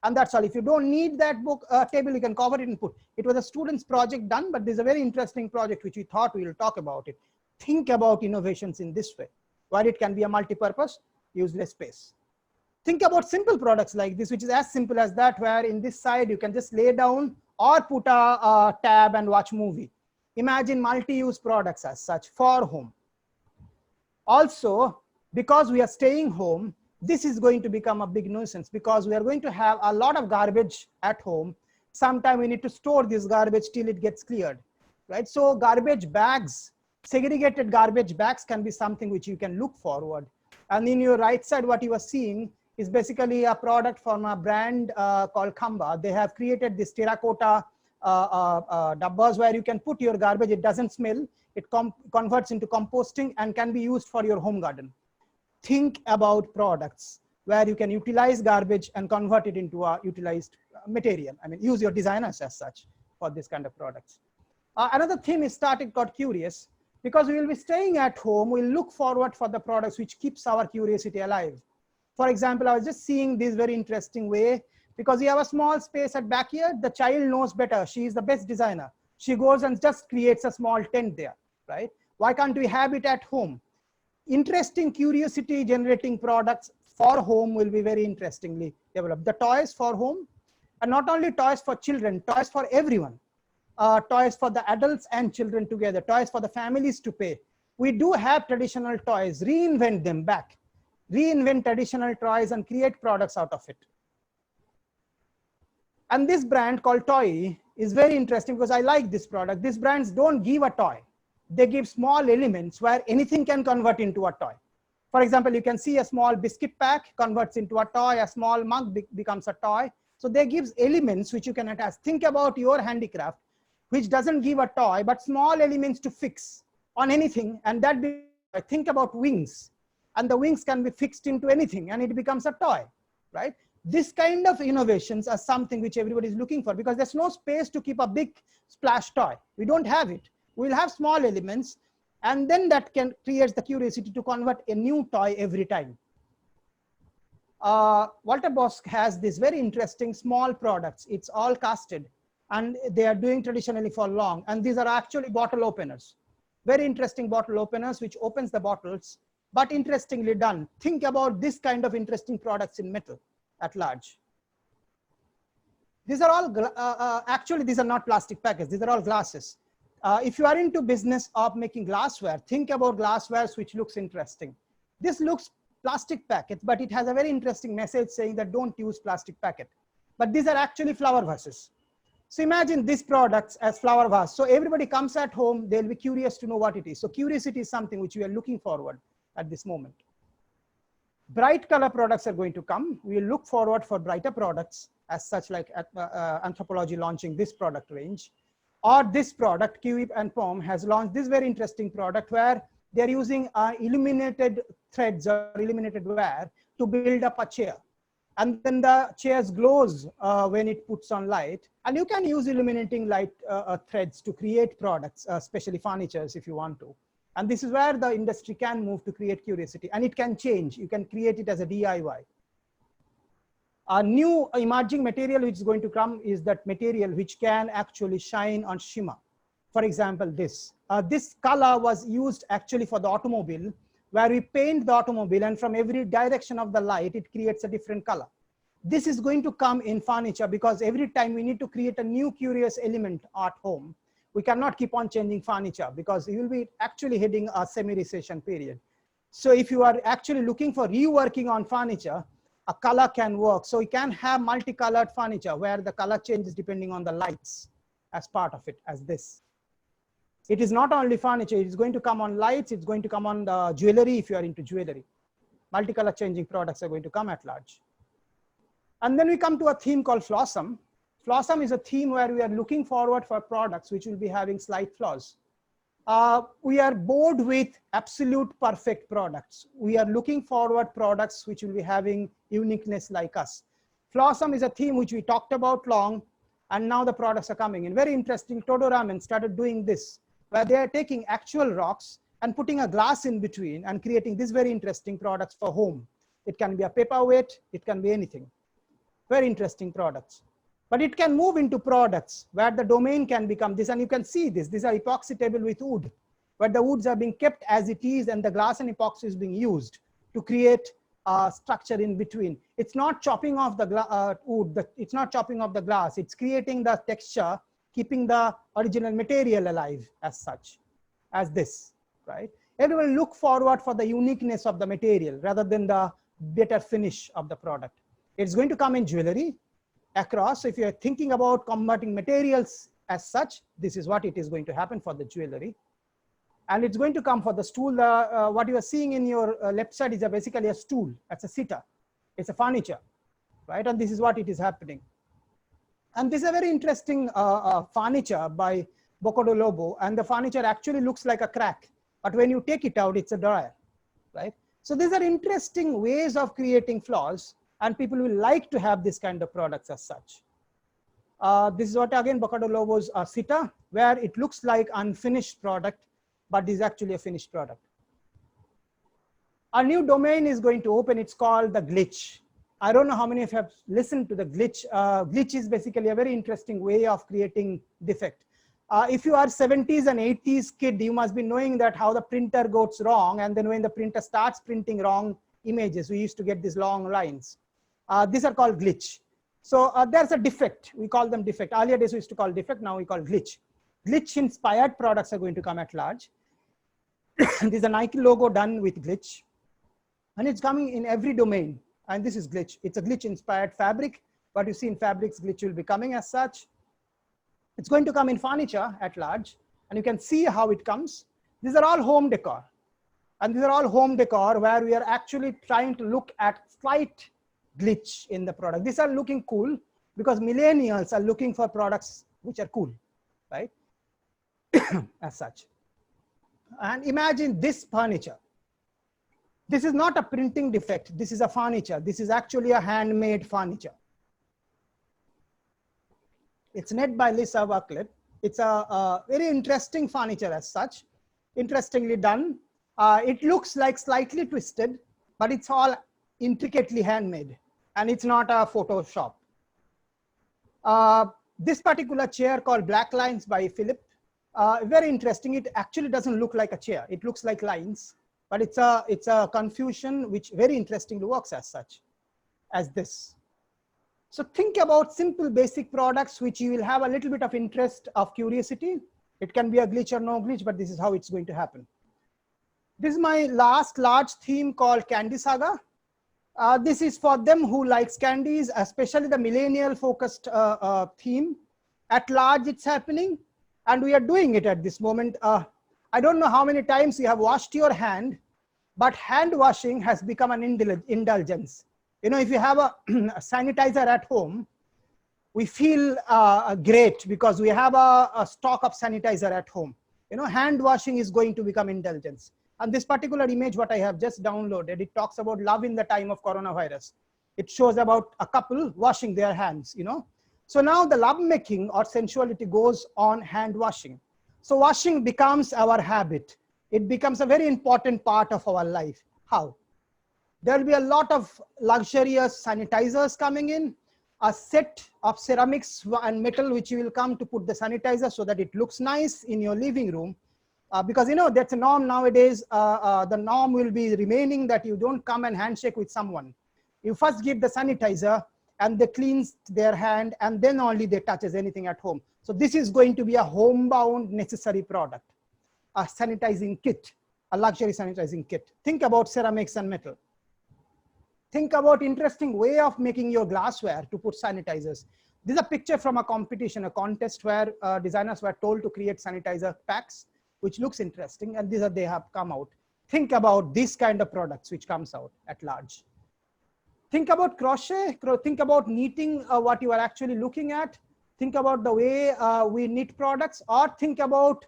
And that's all. If you don't need that book table, you can cover it and put. It was a student's project done, but there's a very interesting project which we thought we will talk about it. Think about innovations in this way, where it can be a multi-purpose, use less space. Think about simple products like this, which is as simple as that, where in this side, you can just lay down or put a tab and watch movie. Imagine multi-use products as such for home. Also, because we are staying home, this is going to become a big nuisance, because we are going to have a lot of garbage at home. Sometime we need to store this garbage till it gets cleared, right? So garbage bags, segregated garbage bags can be something which you can look forward. And in your right side, what you are seeing is basically a product from a brand called Khamba. They have created this terracotta dabbas where you can put your garbage. It doesn't smell. It converts into composting and can be used for your home garden. Think about products where you can utilize garbage and convert it into a utilized material. I mean, use your designers as such for this kind of products. Another theme is started called curious, because we will be staying at home. We'll look forward for the products which keeps our curiosity alive. For example, I was just seeing this very interesting way, because you have a small space at backyard. The child knows better. She is the best designer. She goes and just creates a small tent there, right? Why can't we have it at home? Interesting curiosity generating products for home will be very interestingly developed. The toys for home, and not only toys for children, toys for everyone. Toys for the adults and children together, toys for the families to pay. We do have traditional toys, reinvent them back. Reinvent traditional toys and create products out of it. And this brand called Toy is very interesting, because I like this product. These brands don't give a toy. They give small elements where anything can convert into a toy. For example, you can see a small biscuit pack converts into a toy, a small mug becomes a toy. So they gives elements which you can attach. Think about your handicraft, which doesn't give a toy, but small elements to fix on anything. And that think about wings, and the wings can be fixed into anything and it becomes a toy, right? This kind of innovations are something which everybody is looking for, because there's no space to keep a big splash toy. We don't have it. We'll have small elements, and then that can create the curiosity to convert a new toy every time. Walter Bosch has this very interesting small products. It's all casted, and they are doing traditionally for long. And these are actually bottle openers. Very interesting bottle openers, which opens the bottles, but interestingly done. Think about this kind of interesting products in metal at large. These are all, actually, these are not plastic packets. These are all glasses. If you are into business of making glassware, think about glasswares which looks interesting. This looks plastic packet, but it has a very interesting message saying that don't use plastic packet. But these are actually flower vases. So imagine these products as flower vase. So everybody comes at home, they'll be curious to know what it is. So curiosity is something which we are looking forward at this moment. Bright color products are going to come. We'll look forward for brighter products as such, like Anthropologie launching this product range. Or this product, Kiwi and POM has launched this very interesting product where they're using illuminated threads or illuminated wire to build up a chair. And then the chairs glows when it puts on light. And you can use illuminating light threads to create products, especially furnitures if you want to. And this is where the industry can move to create curiosity, and it can change. You can create it as a DIY. A new emerging material which is going to come is that material which can actually shine on shimmer. For example, this color was used actually for the automobile, where we paint the automobile, and from every direction of the light, it creates a different color. This is going to come in furniture, because every time we need to create a new curious element at home, we cannot keep on changing furniture, because you will be actually heading a semi-recession period. So if you are actually looking for reworking on furniture, a color can work. So you can have multicolored furniture where the color changes depending on the lights as part of it, as this. It is not only furniture, it is going to come on lights, it's going to come on the jewelry if you are into jewelry. Multicolor changing products are going to come at large. And then we come to a theme called Flossom. Flossom is a theme where we are looking forward for products which will be having slight flaws. We are bored with absolute perfect products. We are looking forward products which will be having uniqueness like us. Flossom is a theme which we talked about long, and now the products are coming in. Very interesting, Todo Ramen started doing this, where they are taking actual rocks and putting a glass in between and creating these very interesting products for home. It can be a paperweight, it can be anything. Very interesting products. But it can move into products where the domain can become this, and you can see this. These are epoxy table with wood, where the woods are being kept as it is, and the glass and epoxy is being used to create a structure in between. It's not chopping off the wood, it's not chopping off the glass, it's creating the texture, keeping the original material alive as such, as this, right? Everyone look forward for the uniqueness of the material rather than the better finish of the product. It's going to come in jewelry across. So if you're thinking about converting materials as such, this is what it is going to happen for the jewelry. And it's going to come for the stool. What you are seeing in your left side is basically a stool. That's a sitter. It's a furniture, right? And this is what it is happening. And this is a very interesting furniture by Boccado Lobo. And the furniture actually looks like a crack. But when you take it out, it's a dryer, right? So these are interesting ways of creating flaws. And people will like to have this kind of products as such. This is what, again, Boccado Lobo's sitter, where it looks like unfinished product, but this is actually a finished product. A new domain is going to open. It's called the glitch. I don't know how many of you have listened to the glitch. Glitch is basically a very interesting way of creating defect. If you are 70s and 80s kid, you must be knowing that how the printer goes wrong. And then when the printer starts printing wrong images, we used to get these long lines. These are called glitch. So there's a defect. We call them defect. Earlier days we used to call defect. Now we call glitch. Glitch inspired products are going to come at large. This is a Nike logo done with glitch. And it's coming in every domain. And this is glitch. It's a glitch inspired fabric. What you see in fabrics, glitch will be coming as such. It's going to come in furniture at large. And you can see how it comes. These are all home decor. And these are all home decor where we are actually trying to look at slight glitch in the product. These are looking cool because millennials are looking for products which are cool, right? As such. And imagine this furniture. This is not a printing defect. This is a furniture. This is actually a handmade furniture. It's made by Lisa Bucklet. It's a very interesting furniture as such. Interestingly done. It looks like slightly twisted, but it's all intricately handmade, and it's not a Photoshop. This particular chair called Black Lines by Philip, very interesting. It actually doesn't look like a chair. It looks like lines, but it's a confusion which very interestingly works as such, as this. So think about simple basic products which you will have a little bit of interest of curiosity. It can be a glitch or no glitch, but this is how it's going to happen. This is my last large theme called Candy Saga. This is for them who likes candies, especially the millennial focused theme. At large it's happening, and we are doing it at this moment. I don't know how many times you have washed your hand, but hand washing has become an indulgence. You know, if you have a sanitizer at home, we feel great because we have a stock of sanitizer at home. You know, hand washing is going to become indulgence. And this particular image, what I have just downloaded, it talks about love in the time of coronavirus. It shows about a couple washing their hands, you know. So now the love making or sensuality goes on hand washing. So washing becomes our habit. It becomes a very important part of our life. How? There will be a lot of luxurious sanitizers coming in, a set of ceramics and metal which you will come to put the sanitizer so that it looks nice in your living room. Because, you know, that's a norm nowadays. The norm will be remaining that you don't come and handshake with someone. You first give the sanitizer and they cleanse their hand, and then only they touches anything at home. So this is going to be a homebound necessary product, a sanitizing kit, a luxury sanitizing kit. Think about ceramics and metal. Think about interesting way of making your glassware to put sanitizers. This is a picture from a competition, a contest where designers were told to create sanitizer packs, which looks interesting, and these are they have come out. Think about this kind of products which comes out at large. Think about crochet, think about knitting, what you are actually looking at. Think about the way we knit products, or think about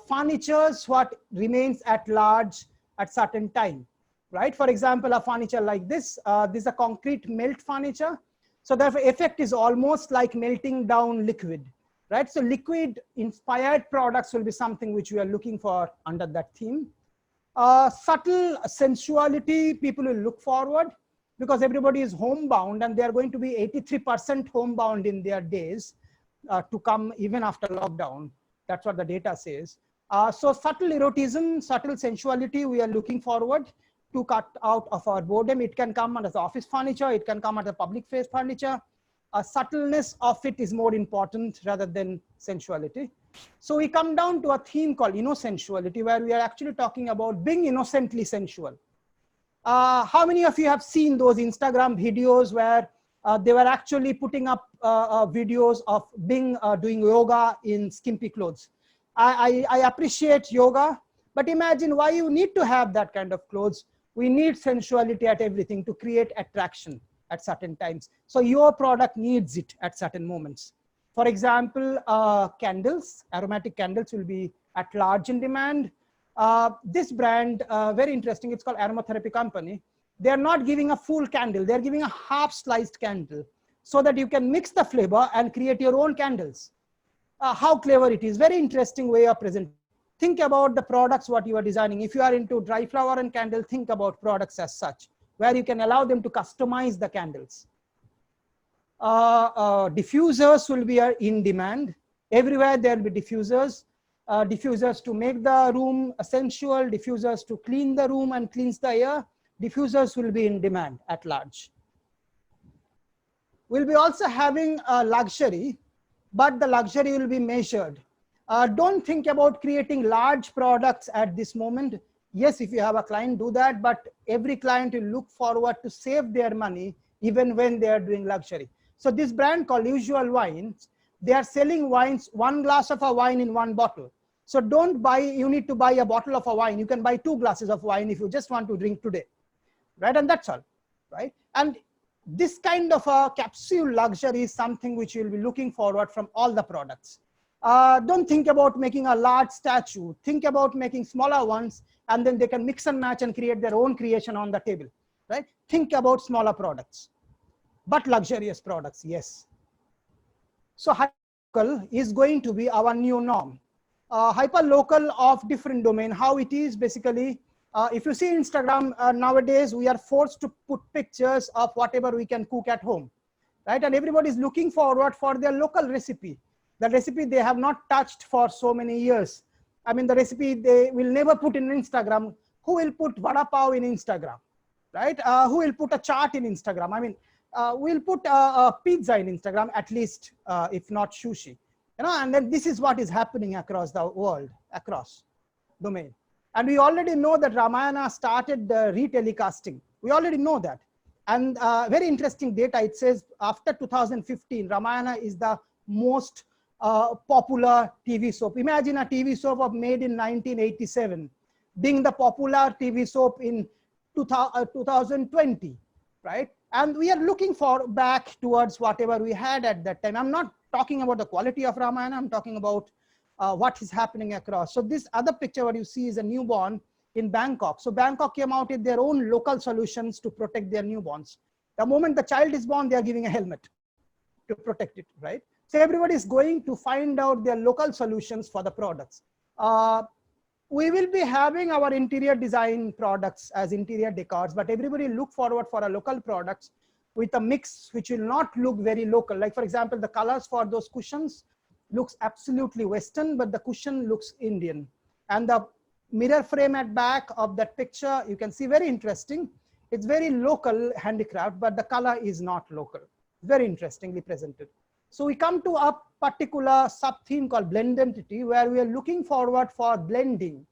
furnitures, what remains at large at certain time, right? For example, a furniture like this, this is a concrete melt furniture. So the effect is almost like melting down liquid, right? So liquid inspired products will be something which we are looking for under that theme. Subtle sensuality, people will look forward because everybody is homebound, and they are going to be 83% homebound in their days to come even after lockdown. That's what the data says. So subtle erotism, subtle sensuality, we are looking forward to cut out of our boredom. It can come as office furniture, it can come as a public face furniture. Subtleness of it is more important rather than sensuality. So we come down to a theme called innosensuality, where we are actually talking about being innocently sensual. How many of you have seen those Instagram videos where they were actually putting up videos of being doing yoga in skimpy clothes? I appreciate yoga, but imagine why you need to have that kind of clothes. We need sensuality at everything to create attraction at certain times. So your product needs it at certain moments. For example, candles, aromatic candles will be at large in demand. This brand, very interesting, it's called Aromatherapy Company. They're not giving a full candle, they're giving a half sliced candle so that you can mix the flavor and create your own candles. How clever it is, very interesting way of presenting. Think about the products, what you are designing. If you are into dry flower and candle, think about products as such, where you can allow them to customize the candles. Diffusers will be in demand. Everywhere there will be diffusers. Diffusers to make the room sensual, diffusers to clean the room and cleanse the air. Diffusers will be in demand at large. We'll be also having a luxury, but the luxury will be measured. Don't think about creating large products at this moment. Yes, if you have a client, do that, but every client will look forward to save their money even when they are doing luxury. So this brand called Usual Wines, they are selling wines, one glass of a wine in one bottle. So don't buy, you need to buy a bottle of a wine. You can buy 2 glasses of wine if you just want to drink today, right? And that's all, right? And this kind of a capsule luxury is something which you'll be looking forward from all the products. Don't think about making a large statue. Think about making smaller ones, and then they can mix and match and create their own creation on the table, right? Think about smaller products, but luxurious products, yes. So hyperlocal is going to be our new norm. Hyperlocal of different domain, how it is basically, if you see Instagram nowadays, we are forced to put pictures of whatever we can cook at home, right? And everybody is looking forward for their local recipe, the recipe they have not touched for so many years. I mean, the recipe they will never put in Instagram. Who will put vada pav in Instagram, right? Who will put a chart in Instagram? I mean, we'll put a pizza in Instagram, at least, if not sushi. You know, and then this is what is happening across the world, across domain. And we already know that Ramayana started retelecasting. We already know that. And very interesting data, it says after 2015, Ramayana is the most popular TV soap. Imagine a TV soap made in 1987 being the popular TV soap in 2020, right? And we are looking for back towards whatever we had at that time. I'm not talking about the quality of Ramayana, I'm talking about what is happening across. So this other picture what you see is a newborn in Bangkok. So Bangkok came out with their own local solutions to protect their newborns. The moment the child is born, they are giving a helmet to protect it, right? So everybody is going to find out their local solutions for the products. We will be having our interior design products as interior decors, but everybody look forward for a local products with a mix which will not look very local. Like for example, the colors for those cushions looks absolutely Western, but the cushion looks Indian. And the mirror frame at back of that picture, you can see very interesting. It's very local handicraft, but the color is not local. Very interestingly presented. So we come to a particular sub-theme called Blendentity, where we are looking forward for blending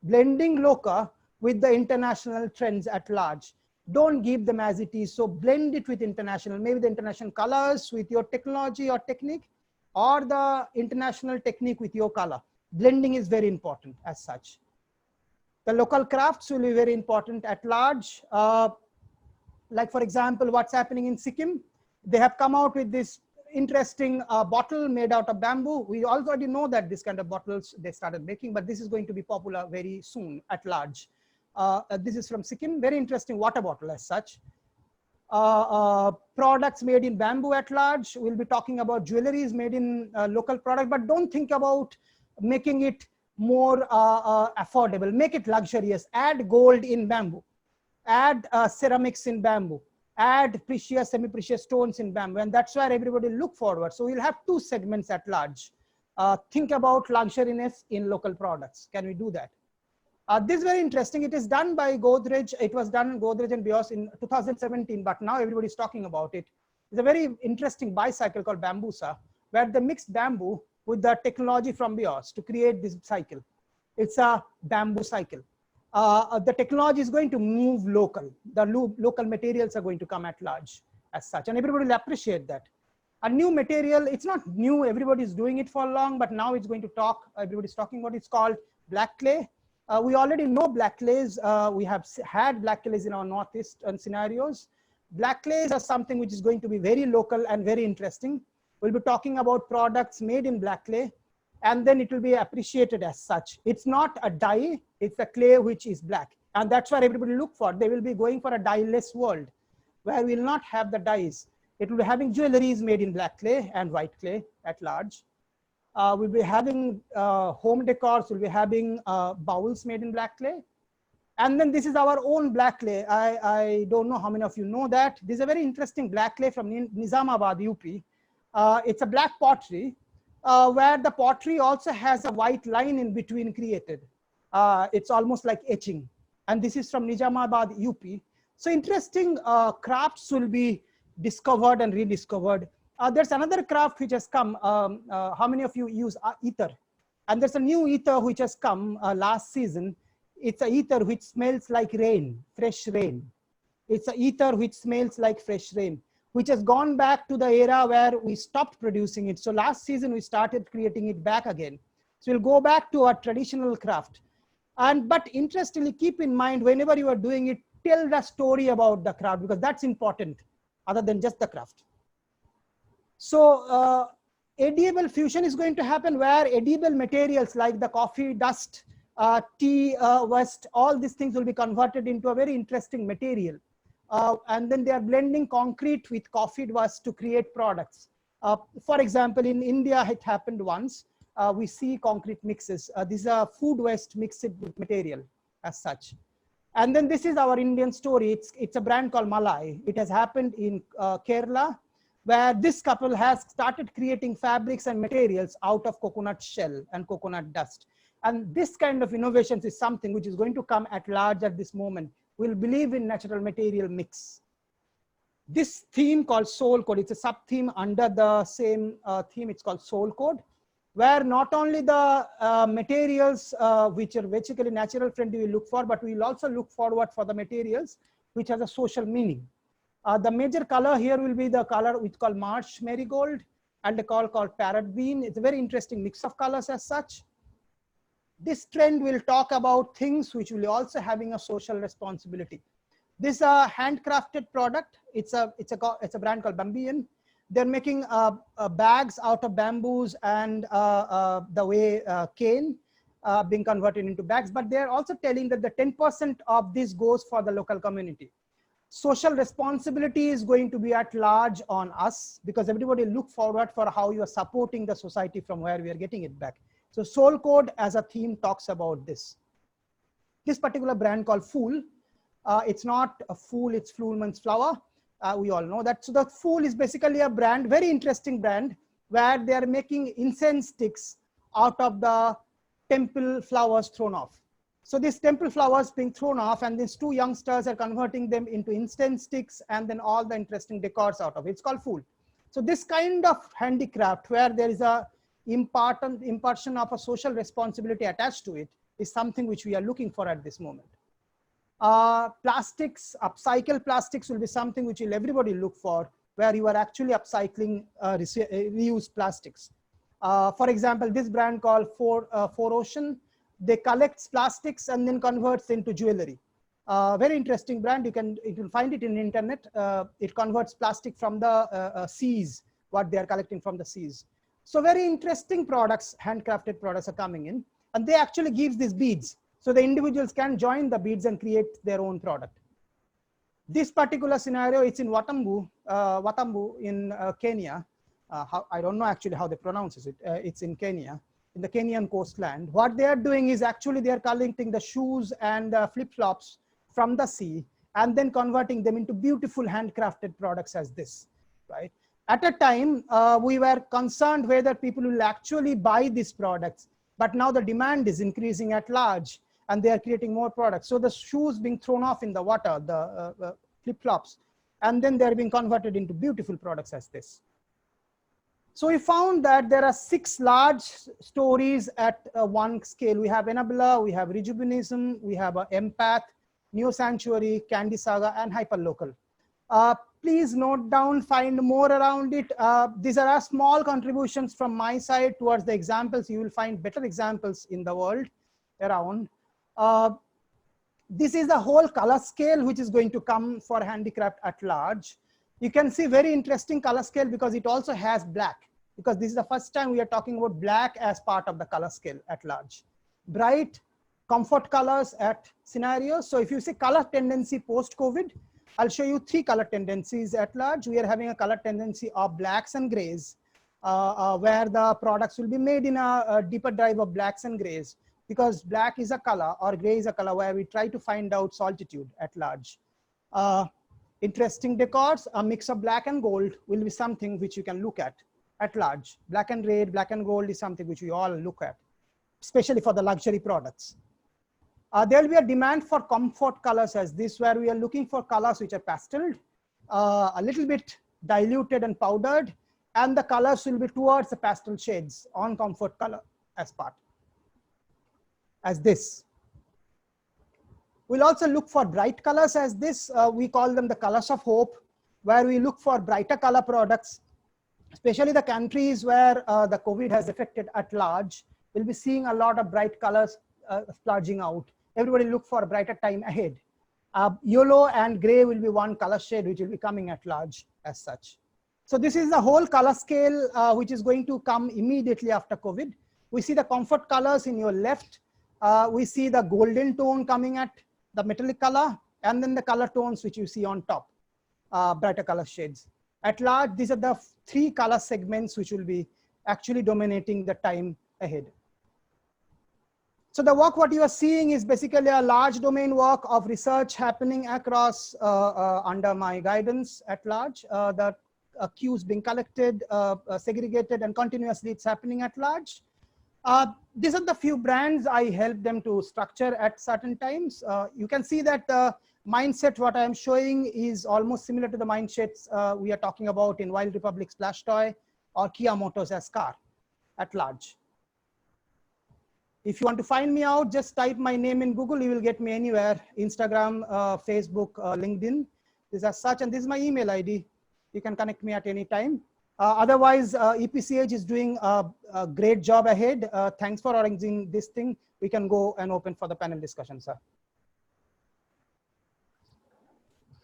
local with the international trends at large. Don't give them as it is. So blend it with international, maybe the international colors with your technology or technique, or the international technique with your color. Blending is very important as such. The local crafts will be very important at large. Like for example, what's happening in Sikkim, they have come out with this interesting bottle made out of bamboo. We already know that this kind of bottles they started making, but this is going to be popular very soon at large. This is from Sikkim, very interesting water bottle as such. Products made in bamboo at large. We'll be talking about jewelries made in local product, but don't think about making it more affordable. Make it luxurious. Add gold in bamboo. Add ceramics in bamboo. Add precious, semi-precious stones in bamboo, and that's where everybody look forward. So we'll have 2 segments at large. Think about luxuriness in local products. Can we do that? This is very interesting. It is done by Godrej. It was done in Godrej and Bios in 2017, but now everybody's talking about it. It's a very interesting bicycle called Bambusa, where they mixed bamboo with the technology from Bios to create this cycle. It's a bamboo cycle. The technology is going to move local. The local materials are going to come at large as such, and everybody will appreciate that. A new material, it's not new, everybody's doing it for long, but now it's going to talk, everybody's talking about it. It's called black clay. We already know black clays. We have had black clays in our Northeast scenarios. Black clays are something which is going to be very local and very interesting. We'll be talking about products made in black clay, and then it will be appreciated as such. It's not a dye, it's a clay which is black. And that's what everybody look for. They will be going for a dye-less world where we'll not have the dyes. It will be having jewelries made in black clay and white clay at large. We'll be having home decors, we'll be having bowls made in black clay. And then this is our own black clay. I don't know how many of you know that. This is a very interesting black clay from Nizamabad, UP. It's a black pottery where the pottery also has a white line in between created. It's almost like etching. And this is from Nizamabad, UP. So interesting crafts will be discovered and rediscovered. There's another craft which has come. How many of you use ether? And there's a new ether which has come last season. It's a ether which smells like rain, fresh rain. It's a ether which smells like fresh rain, which has gone back to the era where we stopped producing it. So last season we started creating it back again. So we'll go back to our traditional craft. But interestingly, keep in mind, whenever you are doing it, tell the story about the craft, because that's important other than just the craft. So edible fusion is going to happen, where edible materials like the coffee dust, tea waste, all these things will be converted into a very interesting material. And then they are blending concrete with coffee dust to create products. For example, in India, it happened once. We see concrete mixes. These are food waste mixed with material as such. And then this is our Indian story. It's a brand called Malai. It has happened in Kerala, where this couple has started creating fabrics and materials out of coconut shell and coconut dust. And this kind of innovations is something which is going to come at large at this moment. We'll believe in natural material mix. This theme called Soul Code, it's a sub-theme under the same theme, it's called Soul Code, where not only the materials which are basically natural friendly we look for, but we'll also look forward for the materials which has a social meaning. The major color here will be the color which is called Marsh Marigold, and the color called Parrot Bean. It's a very interesting mix of colors as such. This trend will talk about things which will also having a social responsibility. This is a handcrafted product. It's a brand called Bambian. They're making bags out of bamboos and the way cane being converted into bags. But they're also telling that the 10% of this goes for the local community. Social responsibility is going to be at large on us, because everybody look forward for how you are supporting the society from where we are getting it back. So Soul Code as a theme talks about this. This particular brand called Fool, it's not a fool, it's Fluelman's flower. We all know that. So the Fool is basically a brand, very interesting brand, where they are making incense sticks out of the temple flowers thrown off. So these temple flowers being thrown off, and these two youngsters are converting them into incense sticks, and then all the interesting decors out of it. It's called Fool. So this kind of handicraft, where there is a impartation of a social responsibility attached to it, is something which we are looking for at this moment. Plastics, upcycle plastics will be something which will everybody look for, where you are actually upcycling reused plastics. For example, this brand called Four Ocean, they collect plastics and then converts into jewelry. Very interesting brand. You can find it in the internet. It converts plastic from the seas, what they are collecting from the seas. So very interesting products, handcrafted products are coming in, and they actually give these beads. So the individuals can join the beads and create their own product. This particular scenario, it's in Watambu in Kenya. I don't know actually how they pronounce it. It's in Kenya, in the Kenyan coastland. What they are doing is actually they are collecting the shoes and flip-flops from the sea, and then converting them into beautiful handcrafted products as this, right? At a time, we were concerned whether people will actually buy these products, but now the demand is increasing at large, and they are creating more products. So the shoes being thrown off in the water, the flip-flops, and then they're being converted into beautiful products as this. So we found that there are 6 large stories at one scale. We have Enabler, we have Rejuvenism, we have Empath, Neo Sanctuary, Candy Saga, and Hyperlocal. Please note down, find more around it. These are small contributions from my side towards the examples. You will find better examples in the world around. This is the whole color scale which is going to come for handicraft at large. You can see very interesting color scale because it also has black, because this is the first time we are talking about black as part of the color scale at large. Bright, comfort colors at scenarios. So if you see color tendency post-COVID, I'll show you 3 color tendencies at large. We are having a color tendency of blacks and grays, where the products will be made in a deeper drive of blacks and grays, because black is a color or gray is a color where we try to find out solitude at large. Interesting decors, a mix of black and gold will be something which you can look at large. Black and red, black and gold is something which we all look at, especially for the luxury products. There will be a demand for comfort colors as this, where we are looking for colors which are pasteled, a little bit diluted and powdered, and the colors will be towards the pastel shades on comfort color as part, as this. We'll also look for bright colors as this. We call them the colors of hope, where we look for brighter color products, especially the countries where the COVID has affected at large. we'll be seeing a lot of bright colors splurging out. Everybody look for a brighter time ahead. Yellow and gray will be one color shade which will be coming at large as such. So this is the whole color scale which is going to come immediately after COVID. We see the comfort colors in your left. We see the golden tone coming at the metallic color, and then the color tones which you see on top, brighter color shades. At large, these are the 3 color segments which will be actually dominating the time ahead. So the work what you are seeing is basically a large domain work of research happening across under my guidance at large. The cues being collected, segregated, and continuously it's happening at large. These are the few brands I help them to structure at certain times. You can see that the mindset what I am showing is almost similar to the mindsets we are talking about in Wild Republic Splash Toy or Kia Motors as car at large. If you want to find me out, just type my name in Google, you will get me anywhere, Instagram, Facebook, LinkedIn. These are such, and this is my email ID. You can connect me at any time. Otherwise, EPCH is doing a great job ahead. Thanks for arranging this thing. We can go and open for the panel discussion, sir.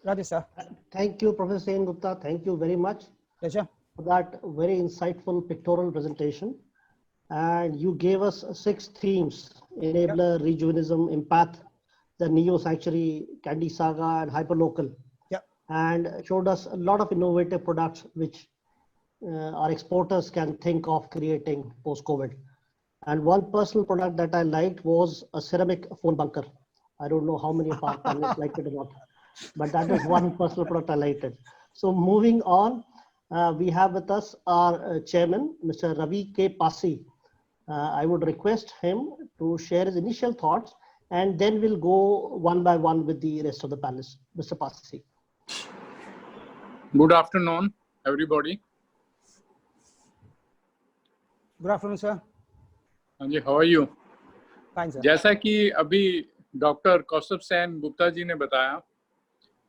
Rajesh, sir. Thank you, Professor Sen Gupta. Thank you very much. Pleasure. For that very insightful pictorial presentation. And you gave us 6 themes: enabler, rejuvenism, empath, the Neo Sanctuary, Candy Saga, and hyperlocal. And showed us a lot of innovative products which our exporters can think of creating post-COVID. And one personal product that I liked was a ceramic phone bunker. I don't know how many of our panelists liked it or not, but that is one personal product I liked it. So moving on, we have with us our chairman, Mr. Ravi K. Pasi. I would request him to share his initial thoughts, and then we'll go one by one with the rest of the panelists. Mr. Pasi. Good afternoon, everybody. Good afternoon, sir. Anji, how are you? Fine, sir. जैसा कि अभी doctor कौस्तुभ सेन गुप्ता जी ने बताया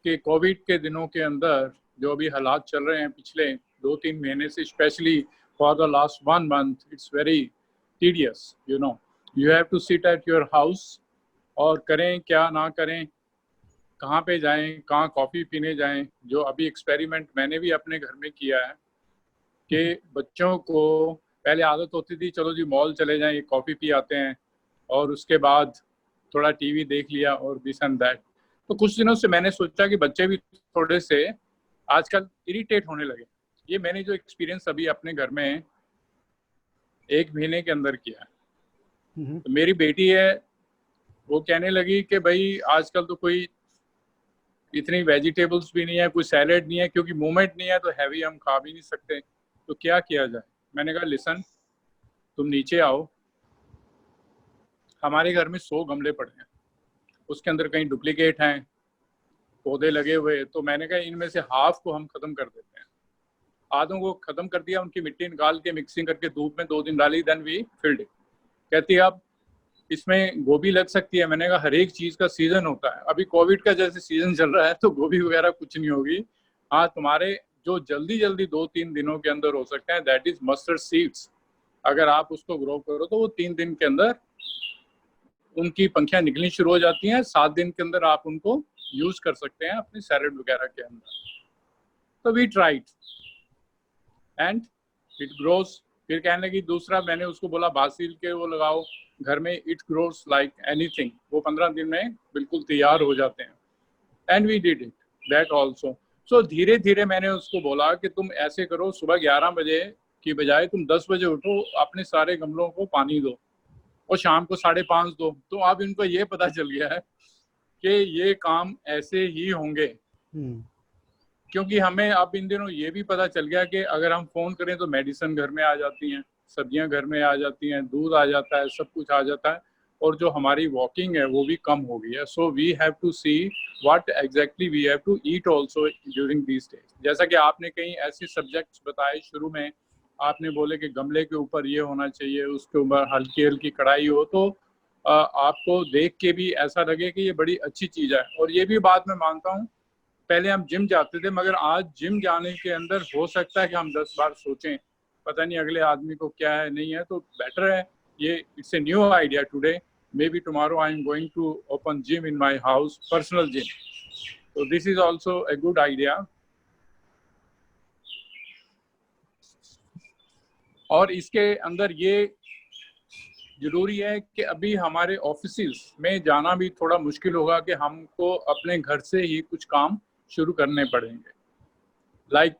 कि Covid के दिनों के अंदर जो अभी हालात चल रहे हैं पिछले 2-3 महीने से, specially for the last 1 month, it's very tedious. You have to sit at your house और करें क्या ना करें, कहाँ पे जाएं, कहाँ कॉफ़ी पीने जाएं. जो अभी एक्सपेरिमेंट मैंने भी अपने घर में किया है कि बच्चों को पहले आदत होती थी, चलो जी मॉल चले जाएं, कॉफ़ी पी आते हैं, और उसके बाद थोड़ा टीवी देख लिया और दिस एंड दैट. तो कुछ दिनों से मैंने सोचा कि बच्चे भी थोड़े से आजकल इरिटेट होने लगे. ये मैंने जो एक्सपीरियंस अभी अपने घर में 1 महीने के अंदर किया है. तो मेरी बेटी है, वो कहने लगी कि भाई आजकल तो कोई इतनी वेजिटेबल्स भी नहीं है, कोई सैलेड नहीं है, क्योंकि मूवमेंट नहीं है तो हैवी हम खा भी नहीं सकते, तो क्या किया जाए. मैंने कहा लिसन, तुम नीचे आओ, हमारे घर में 100 गमले पड़े हैं, उसके अंदर कहीं डुप्लीकेट हैं, पौधे लगे हुए. तो मैंने कहा इनमें से हाफ को हम खत्म कर देते हैं. आधों को खत्म कर दिया, उनकी मिट्टी निकाल के मिक्सिंग करके धूप में 2 दिन डाली, देन वी फिल्ड इट. कहती अब इसमें गोभी लग सकती है. मैंने कहा हर एक चीज का सीजन होता है. अभी कोविड का जैसे सीजन चल रहा है तो गोभी वगैरह कुछ नहीं होगी. हाँ, तुम्हारे जो जल्दी 2-3 दिनों के अंदर हो सकते हैं, दैट इज मस्टर्ड सीड्स. अगर आप उसको ग्रो करो तो वो 3 दिन के अंदर उनकी पंखियां निकलनी शुरू हो जाती हैं. 7 दिन के अंदर आप उनको यूज कर सकते हैं अपनी सैलेड वगैरह के अंदर. तो we tried and it grows. फिर कहने लगी दूसरा, मैंने उसको बोला बासिल के वो लगाओ घर में, इट ग्रोज लाइक एनीथिंग. वो 15 दिन में बिल्कुल तैयार हो जाते हैं. And we did it that also. So धीरे धीरे मैंने उसको बोला कि तुम ऐसे करो, सुबह 11 बजे की बजाय तुम 10 बजे उठो, अपने सारे गमलों को पानी दो और शाम को 5:30 दो. तो अब इनको ये पता चल गया है कि ये काम ऐसे ही होंगे. क्योंकि हमें अब इन दिनों ये भी पता चल गया कि अगर हम फोन करें तो मेडिसिन घर में आ जाती हैं, सब्जियां घर में आ जाती हैं, दूध आ जाता है, सब कुछ आ जाता है, और जो हमारी वॉकिंग है वो भी कम हो गई है. So we have to see what exactly we have to eat also during these days. जैसा कि आपने कई ऐसे सब्जेक्ट्स बताए शुरू में, आपने बोले कि गमले के ऊपर ये होना चाहिए, उसके ऊपर हल्की हल्की कढ़ाई हो, तो आपको देख के भी ऐसा लगे कि ये बड़ी अच्छी चीज़ है. और ये भी बात मैं मानता हूँ, पहले हम जिम जाते थे, मगर आज जिम जाने के अंदर हो सकता है कि हम 10 बार सोचें, पता नहीं अगले आदमी को क्या है नहीं है. तो बेटर है it's a new idea today. Maybe tomorrow I am going to open gym in my house, personal gym. So this is also a good idea. और इसके अंदर ये जरूरी है कि अभी हमारे ऑफिसेज में जाना भी थोड़ा मुश्किल होगा कि हमको अपने घर से ही कुछ काम शुरू करने पड़ेंगे. लाइक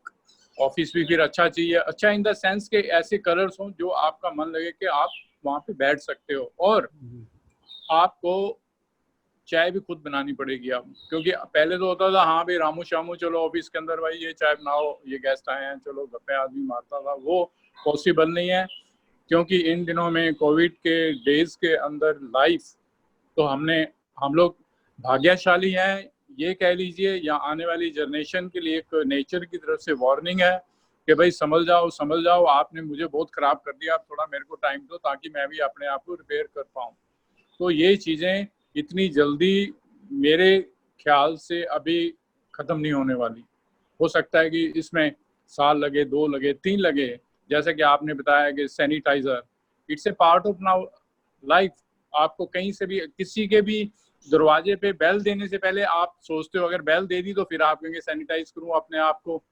ऑफिस भी फिर अच्छा चाहिए, अच्छा इन द सेंस के ऐसे कलर्स हों जो आपका मन लगे कि आप वहाँ पे बैठ सकते हो, और आपको चाय भी खुद बनानी पड़ेगी आप, क्योंकि पहले तो होता था हाँ भाई रामू शामू चलो ऑफिस के अंदर भाई ये चाय बनाओ, ये गेस्ट आए हैं चलो गप्पे आदमी मारता था. वो पॉसिबल नहीं है, क्योंकि इन दिनों में कोविड के डेज के अंदर लाइफ तो हम लोग भाग्यशाली हैं ये कह लीजिए, या आने वाली जनरेशन के लिए एक नेचर की तरफ से वार्निंग है कि भाई संभल जाओ, आपने मुझे बहुत ख़राब कर दिया, आप थोड़ा मेरे को टाइम दो ताकि मैं भी अपने आप को रिपेयर कर पाऊँ. तो ये चीज़ें इतनी जल्दी मेरे ख्याल से अभी ख़त्म नहीं होने वाली. हो सकता है कि इसमें साल लगे, 2 लगे, 3 लगे. जैसा कि आपने बताया कि sanitizer it's a part of now life. आपको कहीं से भी किसी के भी दरवाजे पे बेल देने से पहले आप सोचते हो अगर बेल दे दी तो फिर आप कहेंगे सैनिटाइज करूँ अपने आप को.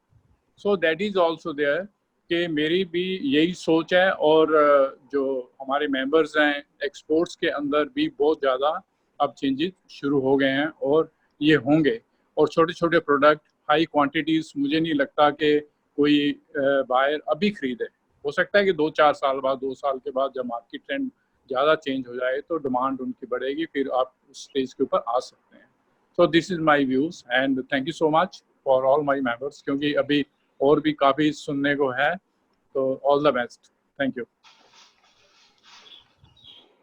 So that is also there कि मेरी भी यही सोच है, और जो हमारे मेंबर्स हैं एक्सपोर्ट्स के अंदर भी बहुत ज़्यादा अब चेंजेस शुरू हो गए हैं और ये होंगे. और छोटे छोटे प्रोडक्ट हाई क्वांटिटीज़ मुझे नहीं लगता कि कोई बायर अभी खरीदे. हो सकता है कि 2-4 साल बाद, 2 साल के बाद जब मार्केट ट्रेंड ज़्यादा चेंज हो जाए तो डिमांड उनकी बढ़ेगी, फिर आप उस स्टेज के ऊपर आ सकते हैं. So this is my views and thank you so much for all my members, क्योंकि अभी और भी काफ़ी सुनने को है. तो all the best. Thank you.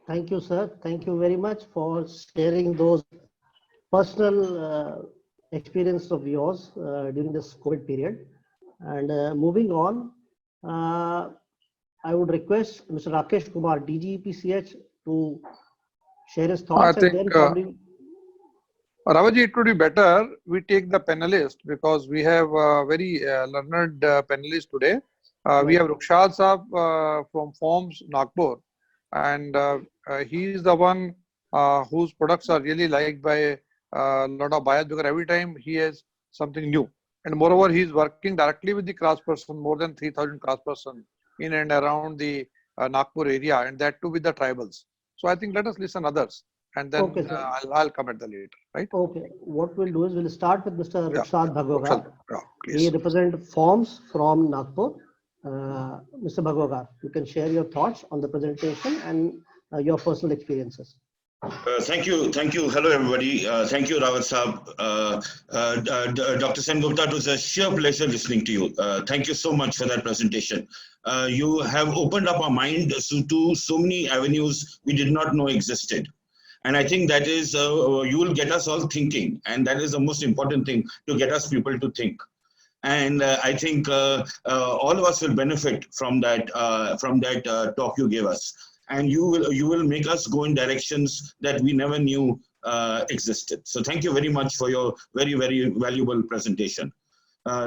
Thank you, sir. Thank you very much for sharing those personal experience of yours during this COVID period. And moving on, I would request Mr. Rakesh Kumar, DGPCH, to share his thoughts. I think, Ravaji, it would be better we take the panelist, because we have very learned panelists today. We have Rukshad Saab from Forms, Nagpur, and he is the one whose products are really liked by a lot of buyers, because every time he has something new. And moreover, he is working directly with the craftsperson, more than 3,000 craftsperson in and around the Nagpur area, and that too with the tribals. So I think let us listen others, and then Okay, I'll come at the later, right? Okay, what we'll do is we'll start with Mr. Rukshad Bhagwagar. Please. He represents Forms from Nagpur. Mr. Bhagwagar, you can share your thoughts on the presentation and your personal experiences. Thank you. Hello, everybody. Thank you, Rawat Saab. Dr. Sengupta, it was a sheer pleasure listening to you. Thank you so much for that presentation. You have opened up our mind to so many avenues we did not know existed. And I think that is, you will get us all thinking. And that is the most important thing, to get us people to think. And I think all of us will benefit from that talk you gave us. And you will make us go in directions that we never knew existed. So thank you very much for your very, very valuable presentation.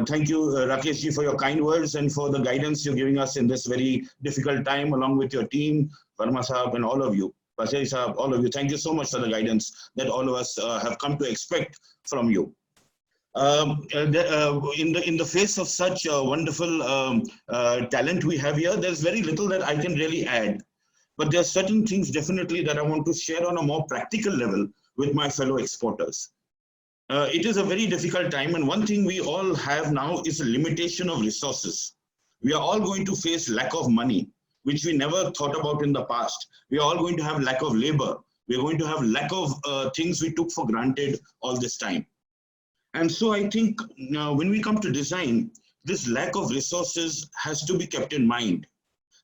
Thank you, Rakesh ji, for your kind words and for the guidance you're giving us in this very difficult time, along with your team, Verma Saab, and all of you, Pasai Saab, all of you. Thank you so much for the guidance that all of us have come to expect from you. In the face of such wonderful talent we have here, there's very little that I can really add. But there are certain things definitely that I want to share on a more practical level with my fellow exporters. It is a very difficult time, and one thing we all have now is a limitation of resources. We are all going to face lack of money, which we never thought about in the past. We are all going to have lack of labor. We are going to have lack of things we took for granted all this time. And so I think when we come to design, this lack of resources has to be kept in mind.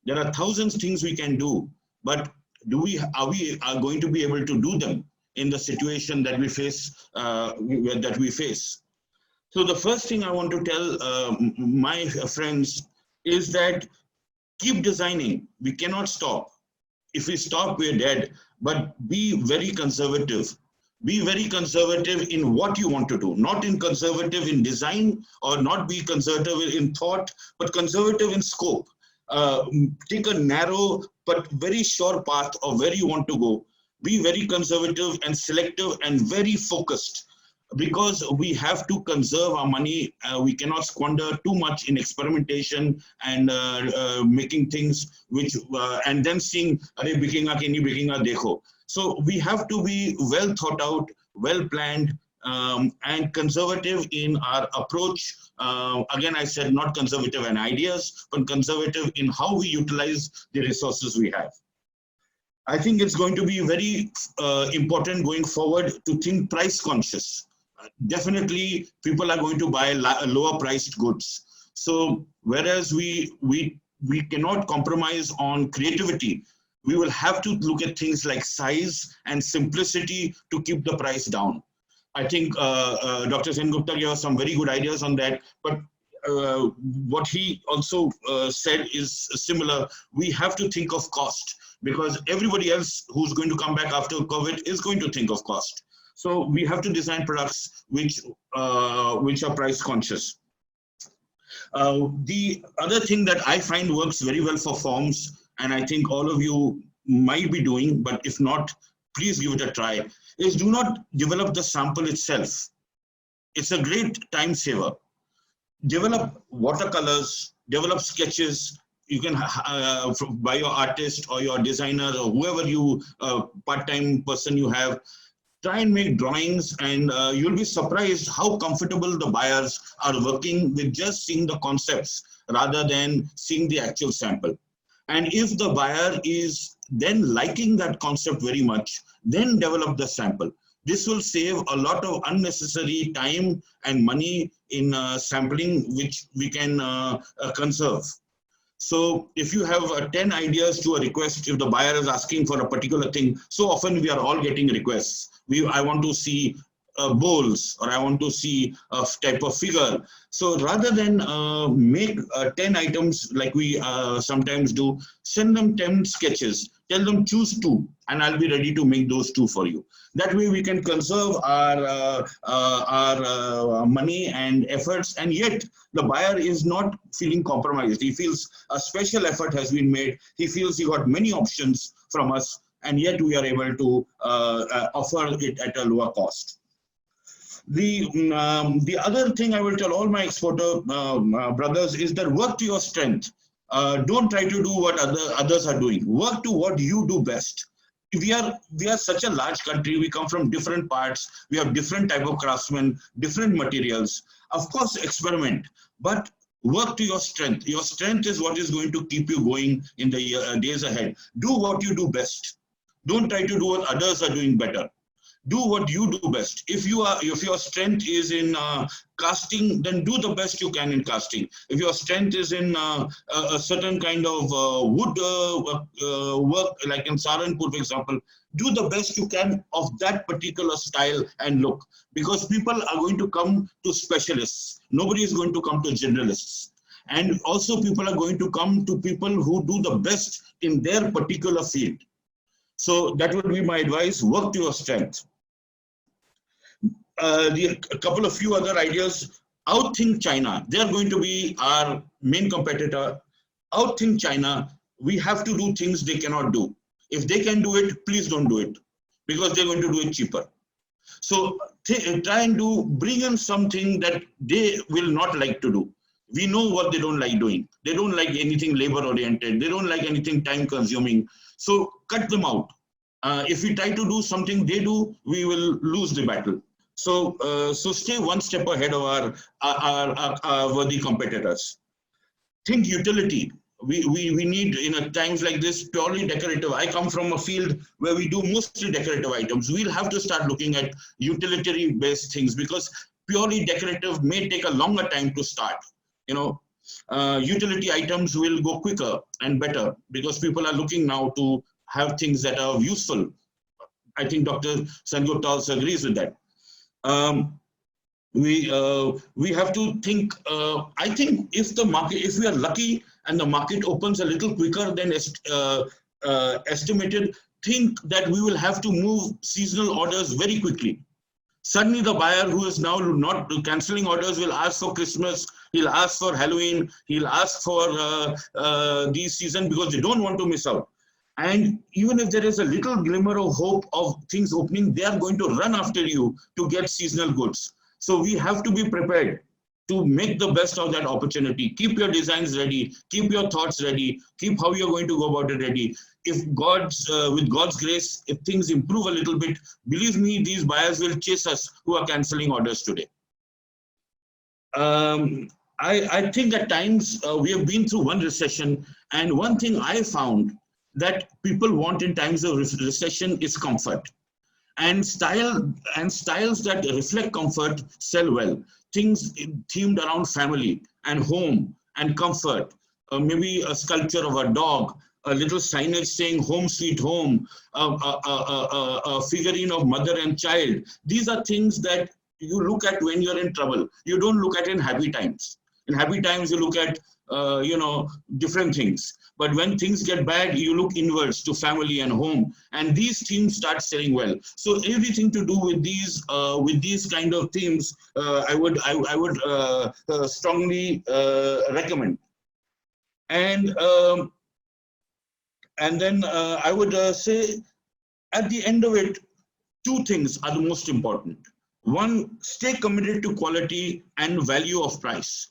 There are thousands of things we can do, but are we going to be able to do them in the situation that we face? So the first thing I want to tell my friends is that keep designing. We cannot stop. If we stop, we're dead. But be very conservative. Be very conservative in what you want to do, not in conservative in design, or not be conservative in thought, but conservative in scope. take a narrow but very sure path of where you want to go. Be very conservative and selective and very focused, because we have to conserve our money. We cannot squander too much in experimentation and making things which and then seeing "Are bikega ki nahi bikega dekho." So we have to be well thought out, well planned, and conservative in our approach. Again, I said not conservative in ideas, but conservative in how we utilize the resources we have. I think it's going to be very important going forward to think price conscious. Definitely, people are going to buy lower priced goods. So whereas we cannot compromise on creativity, we will have to look at things like size and simplicity to keep the price down. I think Dr. Sengupta gave us some very good ideas on that, but what he also said is similar. We have to think of cost, because everybody else who's going to come back after COVID is going to think of cost. So we have to design products which are price conscious. The other thing that I find works very well for forms, and I think all of you might be doing, but if not, please give it a try, is do not develop the sample itself. It's a great time saver. Develop watercolors, develop sketches. You can by your artist or your designer or whoever you part-time person you have, try and make drawings, and you'll be surprised how comfortable the buyers are working with just seeing the concepts rather than seeing the actual sample. And if the buyer is then liking that concept very much, then develop the sample. This will save a lot of unnecessary time and money in sampling, which we can conserve. So if you have 10 ideas to a request, if the buyer is asking for a particular thing, so often we are all getting requests. I want to see bowls, or I want to see a type of figure. So rather than make 10 items like we sometimes do, send them 10 sketches, tell them choose 2, and I'll be ready to make those 2 for you. That way we can conserve our money and efforts, and yet the buyer is not feeling compromised. He feels a special effort has been made. He feels he got many options from us, and yet we are able to offer it at a lower cost. The other thing I will tell all my exporter brothers is that work to your strength. Don't try to do what others are doing. Work to what you do best. We are such a large country. We come from different parts. We have different type of craftsmen, different materials. Of course, experiment, but work to your strength. Your strength is what is going to keep you going in the days ahead. Do what you do best. Don't try to do what others are doing better. Do what you do best. If your strength is in casting, then do the best you can in casting. If your strength is in a certain kind of wood work, like in Saharanpur, for example, do the best you can of that particular style and look, because people are going to come to specialists. Nobody is going to come to generalists. And also people are going to come to people who do the best in their particular field. So that would be my advice. Work to your strength. A couple of few other ideas. Outthink China. They are going to be our main competitor. Outthink China. We have to do things they cannot do. If they can do it, please don't do it, because they're going to do it cheaper. So try and bring in something that they will not like to do. We know what they don't like doing. They don't like anything labor oriented. They don't like anything time consuming. So cut them out. If we try to do something they do, we will lose the battle. So stay one step ahead of our worthy competitors. Think utility. We need, in times like this, purely decorative. I come from a field where we do mostly decorative items. We'll have to start looking at utilitarian based things, because purely decorative may take a longer time to start. Utility items will go quicker and better, because people are looking now to have things that are useful. I think Dr. Sengupta also agrees with that. We have to think. I think if we are lucky and the market opens a little quicker than estimated, think that we will have to move seasonal orders very quickly. Suddenly the buyer who is now not cancelling orders will ask for Christmas He'll ask for Halloween. He'll ask for these season because they don't want to miss out. And even if there is a little glimmer of hope of things opening, they are going to run after you to get seasonal goods. So we have to be prepared to make the best of that opportunity. Keep your designs ready, keep your thoughts ready, keep how you're going to go about it ready. If with God's grace, if things improve a little bit, believe me, these buyers will chase us who are canceling orders today. I think at times we have been through one recession, and one thing I found that people want in times of recession is comfort. And styles that reflect comfort sell well. Things themed around family and home and comfort. Maybe a sculpture of a dog, a little signage saying home sweet home, a figurine of mother and child. These are things that you look at when you're in trouble. You don't look at in happy times. In happy times, you look at different things. But when things get bad, you look inwards to family and home, and these themes start selling well. So everything to do with these kind of themes, I would strongly recommend. And then I would say, at the end of it, two things are the most important. One, stay committed to quality and value of price.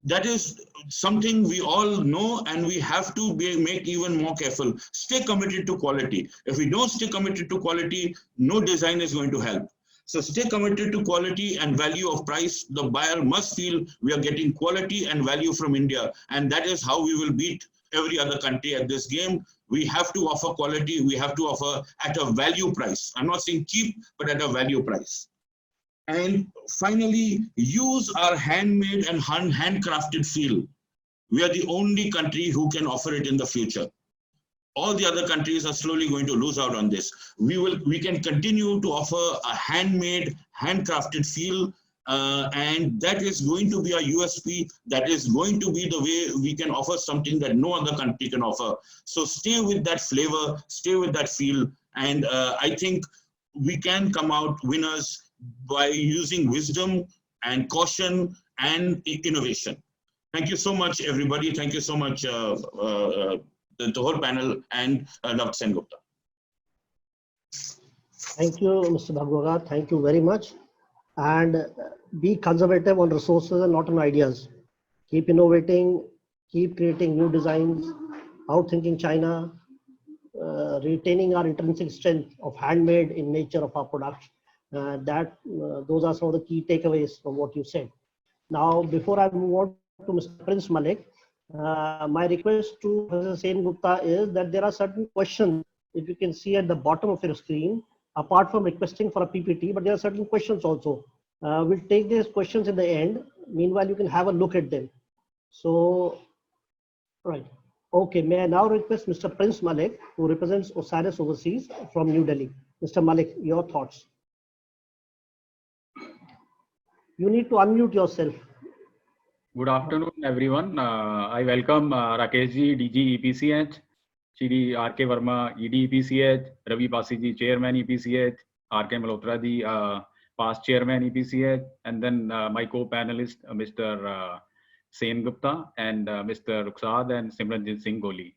That is something we all know, and we have to make even more careful. Stay committed to quality. If we don't stay committed to quality, no design is going to help. So stay committed to quality and value of price. The buyer must feel we are getting quality and value from India, and that is how we will beat every other country at this game. We have to offer quality. We have to offer at a value price. I'm not saying cheap, but at a value price. And finally, use our handmade and handcrafted feel. We are the only country who can offer it in the future. All the other countries are slowly going to lose out on this. We can continue to offer a handmade, handcrafted feel, and that is going to be our USP. That is going to be the way we can offer something that no other country can offer. So stay with that flavor, stay with that feel, and I think we can come out winners by using wisdom and caution and innovation. Thank you so much, everybody. Thank you so much, the whole panel, and Dr. Sengupta. Thank you, Mr. Bhagwat. Thank you very much. And be conservative on resources and not on ideas. Keep innovating, keep creating new designs, outthinking China, retaining our intrinsic strength of handmade in nature of our products. Those are some of the key takeaways from what you said. Now, before I move on to Mr. Prince Malik, my request to Professor Sengupta is that there are certain questions, if you can see at the bottom of your screen, apart from requesting for a PPT, but there are certain questions also. We'll take these questions in the end. Meanwhile, you can have a look at them. So, right. Okay, may I now request Mr. Prince Malik, who represents Osiris Overseas from New Delhi. Mr. Malik, your thoughts. You need to unmute yourself. Good afternoon, everyone. I welcome Rakeshji, DG EPCH, Shri R.K. Verma, ED EPCH, Ravi Pasiji, Chairman EPCH, R.K. Malhotra ji, past Chairman EPCH, and then my co-panelist, Mr. Sengupta, and Mr. Rukhsad and Simranjit Singh Goli.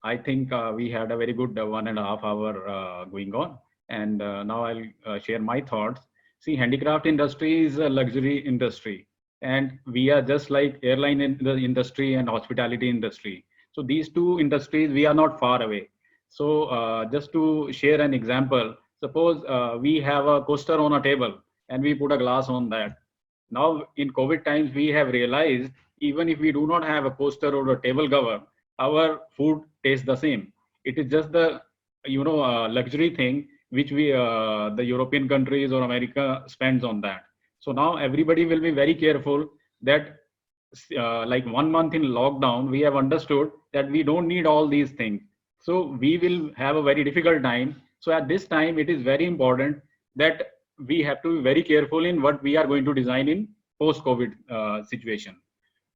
I think we had a very good 1.5 hour going on, and now I'll share my thoughts. See, handicraft industry is a luxury industry, and we are just like airline in the industry and hospitality industry. So these two industries, we are not far away. So just to share an example, suppose we have a coaster on a table and we put a glass on that. Now in COVID times, we have realized even if we do not have a coaster or a table cover, our food tastes the same. It is just the luxury thing which we the European countries or America spends on that. So now everybody will be very careful that like 1 month in lockdown, we have understood that we don't need all these things. So we will have a very difficult time. So at this time, it is very important that we have to be very careful in what we are going to design in post-COVID situation.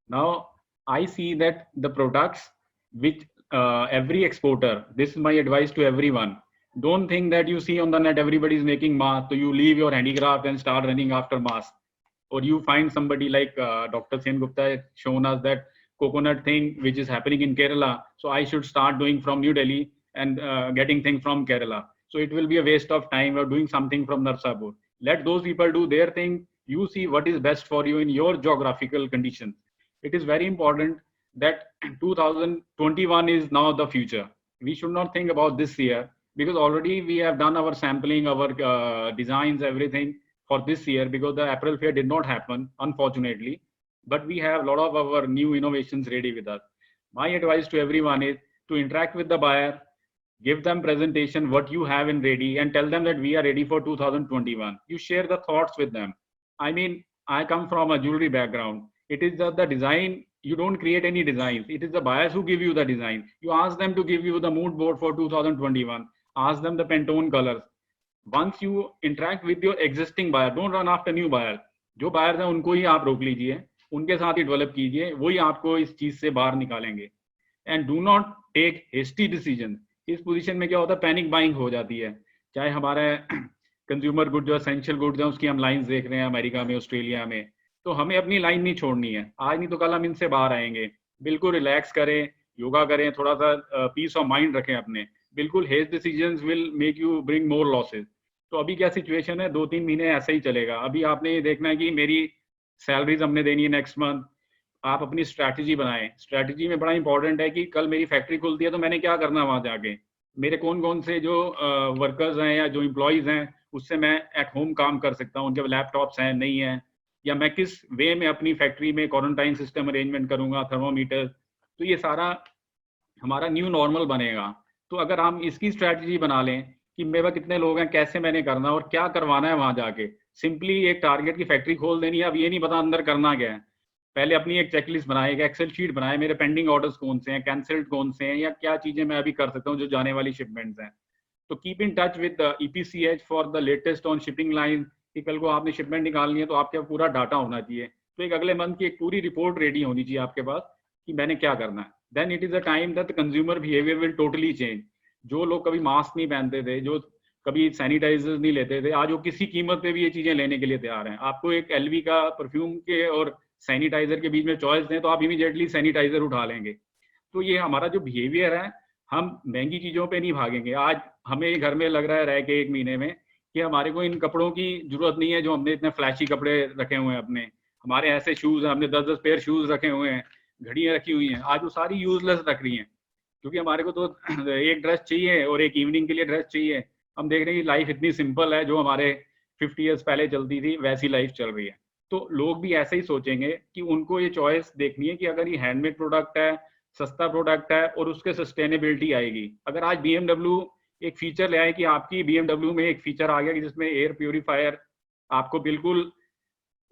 Now, I see that the products which every exporter, this is my advice to everyone, don't think that you see on the net everybody is making mask, so you leave your handicraft and start running after mask. or you find somebody like Dr. Sen Gupta has shown us that coconut thing which is happening in Kerala, so I should start doing from New Delhi and getting things from Kerala. So it will be a waste of time of doing something from Narsapur. Let those people do their thing. You see what is best for you in your geographical conditions. It is very important that 2021 is now the future. We should not think about this year, because already we have done our sampling, our designs, everything for this year, because the April fair did not happen, unfortunately. But we have a lot of our new innovations ready with us. My advice to everyone is to interact with the buyer, give them presentation, what you have in ready, and tell them that we are ready for 2021. You share the thoughts with them. I mean, I come from a jewelry background. It is the design. You don't create any designs. It is the buyers who give you the design. You ask them to give you the mood board for 2021. Ask them the Pantone colors. Once you interact with your existing buyer, don't run after new buyer. जो buyers हैं उनको ही आप रोक लीजिए, उनके साथ ही develop कीजिए, वही आपको इस चीज से बाहर निकालेंगे. And do not take hasty decisions. इस पोजीशन में क्या होता है, पैनिक बाइंग हो जाती है. चाहे हमारे कंज्यूमर गुड जो एसेंशियल गुड्स हैं उसकी हम लाइंस देख रहे हैं अमेरिका में, ऑस्ट्रेलिया में, तो हमें अपनी लाइन नहीं छोड़नी है. आज नहीं तो कल हम इनसे बाहर आएंगे. बिल्कुल रिलैक्स करें, योगा करें, थोड़ा सा पीस ऑफ माइंड रखें अपने. बिल्कुल haste decisions will make you bring more losses. तो अभी क्या सिचुएशन है, 2-3 महीने ऐसे ही चलेगा. अभी आपने ये देखना है कि मेरी सैलरीज हमने देनी है नेक्स्ट मंथ. आप अपनी स्ट्रैटेजी बनाएं. स्ट्रैटेजी में बड़ा इंपॉर्टेंट है कि कल मेरी फैक्ट्री खुलती है तो मैंने क्या करना है वहां जाके. मेरे कौन कौन से जो वर्कर्स हैं या जो एम्प्लॉयज हैं उससे मैं एट होम काम कर सकता हूँ, उनके लैपटॉप्स हैं नहीं है, या मैं किस वे में अपनी फैक्ट्री में क्वारंटाइन सिस्टम अरेंजमेंट करूंगा, थर्मोमीटर. तो ये सारा हमारा न्यू नॉर्मल बनेगा. तो अगर हम इसकी स्ट्रैटेजी बना लें कि मेरे पास कितने लोग हैं, कैसे मैंने करना और क्या करवाना है वहां जाके. सिंपली एक टारगेट की फैक्ट्री खोल देनी है. अब ये नहीं पता अंदर करना क्या है. पहले अपनी एक चेकलिस्ट बनाए, एक एक्सेल शीट बनाए, मेरे पेंडिंग ऑर्डर्स कौन से हैं, कैंसिल्ड कौन से हैं, या क्या चीजें मैं अभी कर सकता हूँ जो जाने वाली शिपमेंट्स हैं. तो keep in touch with EPCH for the latest on shipping line. कि कल को आपने शिपमेंट निकालनी है तो आपके पूरा डाटा होना चाहिए. तो एक अगले मंथ की एक पूरी रिपोर्ट रेडी होनी चाहिए आपके पास कि मैंने क्या करना है. Then it is a time that consumer behaviour will totally change. जो लोग कभी मास्क नहीं पहनते थे, जो कभी सैनिटाइजर्स नहीं लेते थे, आज वो किसी कीमत पे भी ये चीजें लेने के लिए तैयार हैं. आपको एक LV का परफ्यूम के और सैनिटाइजर के बीच में चॉइस दें तो आप इमीडिएटली सैनिटाइजर उठा लेंगे. तो ये हमारा जो बिहेवियर है, हम महंगी चीजों पे नहीं भागेंगे. आज हमें घर में लग रहा है रह के 1 महीने में कि हमारे को इन कपड़ों की जरूरत नहीं है जो हमने इतने फ्लैशी कपड़े रखे हुए हैं अपने. हमारे ऐसे शूज हैं, हमने 10-10 पेयर शूज रखे हुए हैं, घड़ियां रखी हुई हैं, आज वो सारी यूजलेस रख रही हैं क्योंकि हमारे को तो एक ड्रेस चाहिए और एक इवनिंग के लिए ड्रेस चाहिए. हम देख रहे हैं कि लाइफ इतनी सिंपल है, जो हमारे 50 ईयर्स पहले चलती थी वैसी लाइफ चल रही है. तो लोग भी ऐसे ही सोचेंगे कि उनको ये चॉइस देखनी है कि अगर ये हैंडमेड प्रोडक्ट है, सस्ता प्रोडक्ट है और उसके सस्टेनेबिलिटी आएगी. अगर आज BMW एक फीचर ले आए कि आपकी BMW में एक फीचर आ गया कि जिसमें एयर प्यूरिफायर आपको बिल्कुल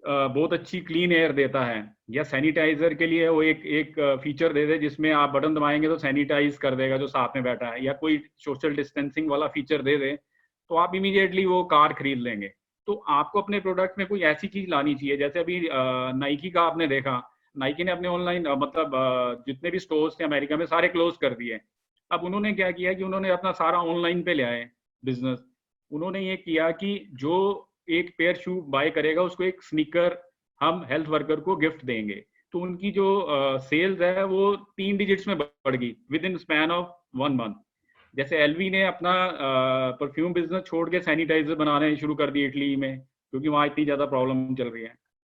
बहुत अच्छी क्लीन एयर देता है, या सैनिटाइजर के लिए वो एक फीचर दे दे जिसमें आप बटन दबाएंगे तो सैनिटाइज कर देगा जो साथ में बैठा है, या कोई सोशल डिस्टेंसिंग वाला फीचर दे दे, तो आप इमीडिएटली वो कार खरीद लेंगे. तो आपको अपने प्रोडक्ट में कोई ऐसी चीज लानी चाहिए. जैसे अभी नाइकी का आपने देखा, नाइकी ने अपने ऑनलाइन मतलब जितने भी स्टोर्स थे अमेरिका में सारे क्लोज कर दिए. अब उन्होंने क्या किया कि उन्होंने अपना सारा ऑनलाइन पे ले आए बिजनेस. उन्होंने ये किया कि जो एक पेयर शू बाय करेगा उसको एक स्नीकर हम हेल्थ वर्कर को गिफ्ट देंगे. तो उनकी जो सेल्स है वो 3 डिजिट्स में बढ़ गई with in span of 1 month. जैसे LV ने अपना परफ्यूम बिजनेस छोड़ के सैनिटाइजर बनाने शुरू कर दिए इटली में, क्योंकि वहाँ इतनी ज्यादा प्रॉब्लम चल रही है.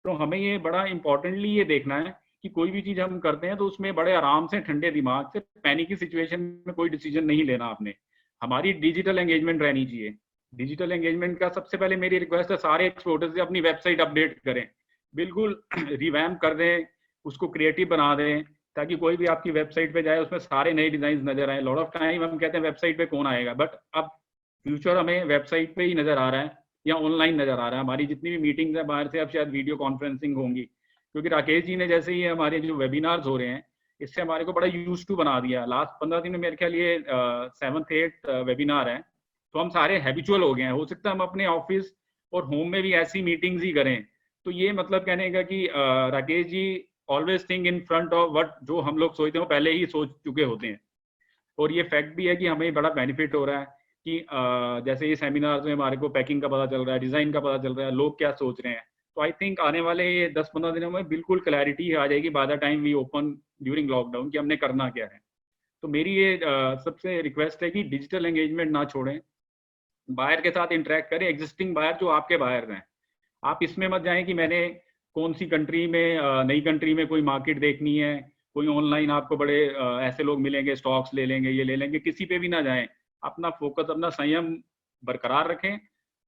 तो हमें ये बड़ा इंपॉर्टेंटली ये देखना है कि कोई भी चीज हम करते हैं तो उसमें बड़े आराम से, ठंडे दिमाग से, पैनिक की सिचुएशन में कोई डिसीजन नहीं लेना आपने. हमारी डिजिटल एंगेजमेंट रहनी चाहिए. डिजिटल एंगेजमेंट का सबसे पहले मेरी रिक्वेस्ट है, सारे एक्सपोर्टर्स से अपनी वेबसाइट अपडेट करें, बिल्कुल रिवैम्प कर दें, उसको क्रिएटिव बना दें, ताकि कोई भी आपकी वेबसाइट पे जाए उसमें सारे नए डिजाइन नजर आए. लॉट ऑफ टाइम हम कहते हैं वेबसाइट पे कौन आएगा, बट अब फ्यूचर हमें वेबसाइट पे ही नजर आ रहा है या ऑनलाइन नजर आ रहा है. हमारी जितनी भी मीटिंग्स है बाहर से अब शायद वीडियो कॉन्फ्रेंसिंग होंगी, क्योंकि राकेश जी ने जैसे ही हमारे जो वेबिनार्स हो रहे हैं इससे हमारे को बड़ा यूज टू बना दिया. लास्ट 15 दिन में मेरे ख्याल ये 7th 8th वेबिनार है. तो हम सारे हैबिचुअल हो गए हैं. हो सकता है हम अपने ऑफिस और होम में भी ऐसी मीटिंग्स ही करें. तो ये मतलब कहने का कि Rakesh ji always think in front of what, जो हम लोग सोचते हैं पहले ही सोच चुके होते हैं. और ये फैक्ट भी है कि हमें बड़ा बेनिफिट हो रहा है कि जैसे ये सेमिनार्स में हमारे को पैकिंग का पता चल रहा है, डिजाइन का पता चल रहा है, लोग क्या सोच रहे हैं. तो आई थिंक आने वाले ये 10-15 दिनों में बिल्कुल क्लैरिटी आ जाएगी by the time we open during lockdown कि हमने करना क्या है। तो मेरी ये सबसे रिक्वेस्ट है कि डिजिटल एंगेजमेंट ना छोड़ें, बायर के साथ इंटरेक्ट करें, एग्जिस्टिंग बायर जो आपके बायर हैं। आप इसमें मत जाएं कि मैंने कौन सी कंट्री में, नई कंट्री में कोई मार्केट देखनी है, कोई ऑनलाइन आपको बड़े ऐसे लोग मिलेंगे, स्टॉक्स ले लेंगे, ये ले लेंगे, किसी पे भी ना जाएं। अपना फोकस, अपना संयम बरकरार रखें।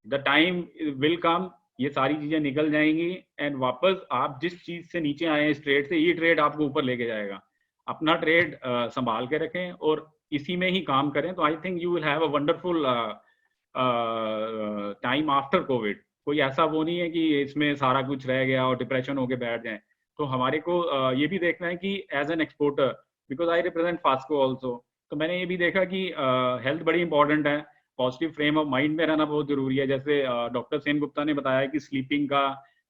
द टाइम विल कम, ये सारी चीजें निकल जाएंगी एंड वापस आप जिस चीज से नीचे आए हैं इस ट्रेड से, ये ट्रेड आपको ऊपर लेके जाएगा। अपना ट्रेड संभाल के रखें और इसी में ही काम करें, तो I think you will have a wonderful time after Covid. कोई ऐसा वो नहीं है कि इसमें सारा कुछ रह गया और डिप्रेशन होके बैठ जाए। तो हमारे को ये भी देखना है कि as an exporter, because I represent Fasco also, तो मैंने ये भी देखा कि हेल्थ बड़ी इंपॉर्टेंट है, पॉजिटिव फ्रेम ऑफ माइंड में रहना बहुत जरूरी है। जैसे डॉक्टर सेन गुप्ता ने बताया कि स्लीपिंग का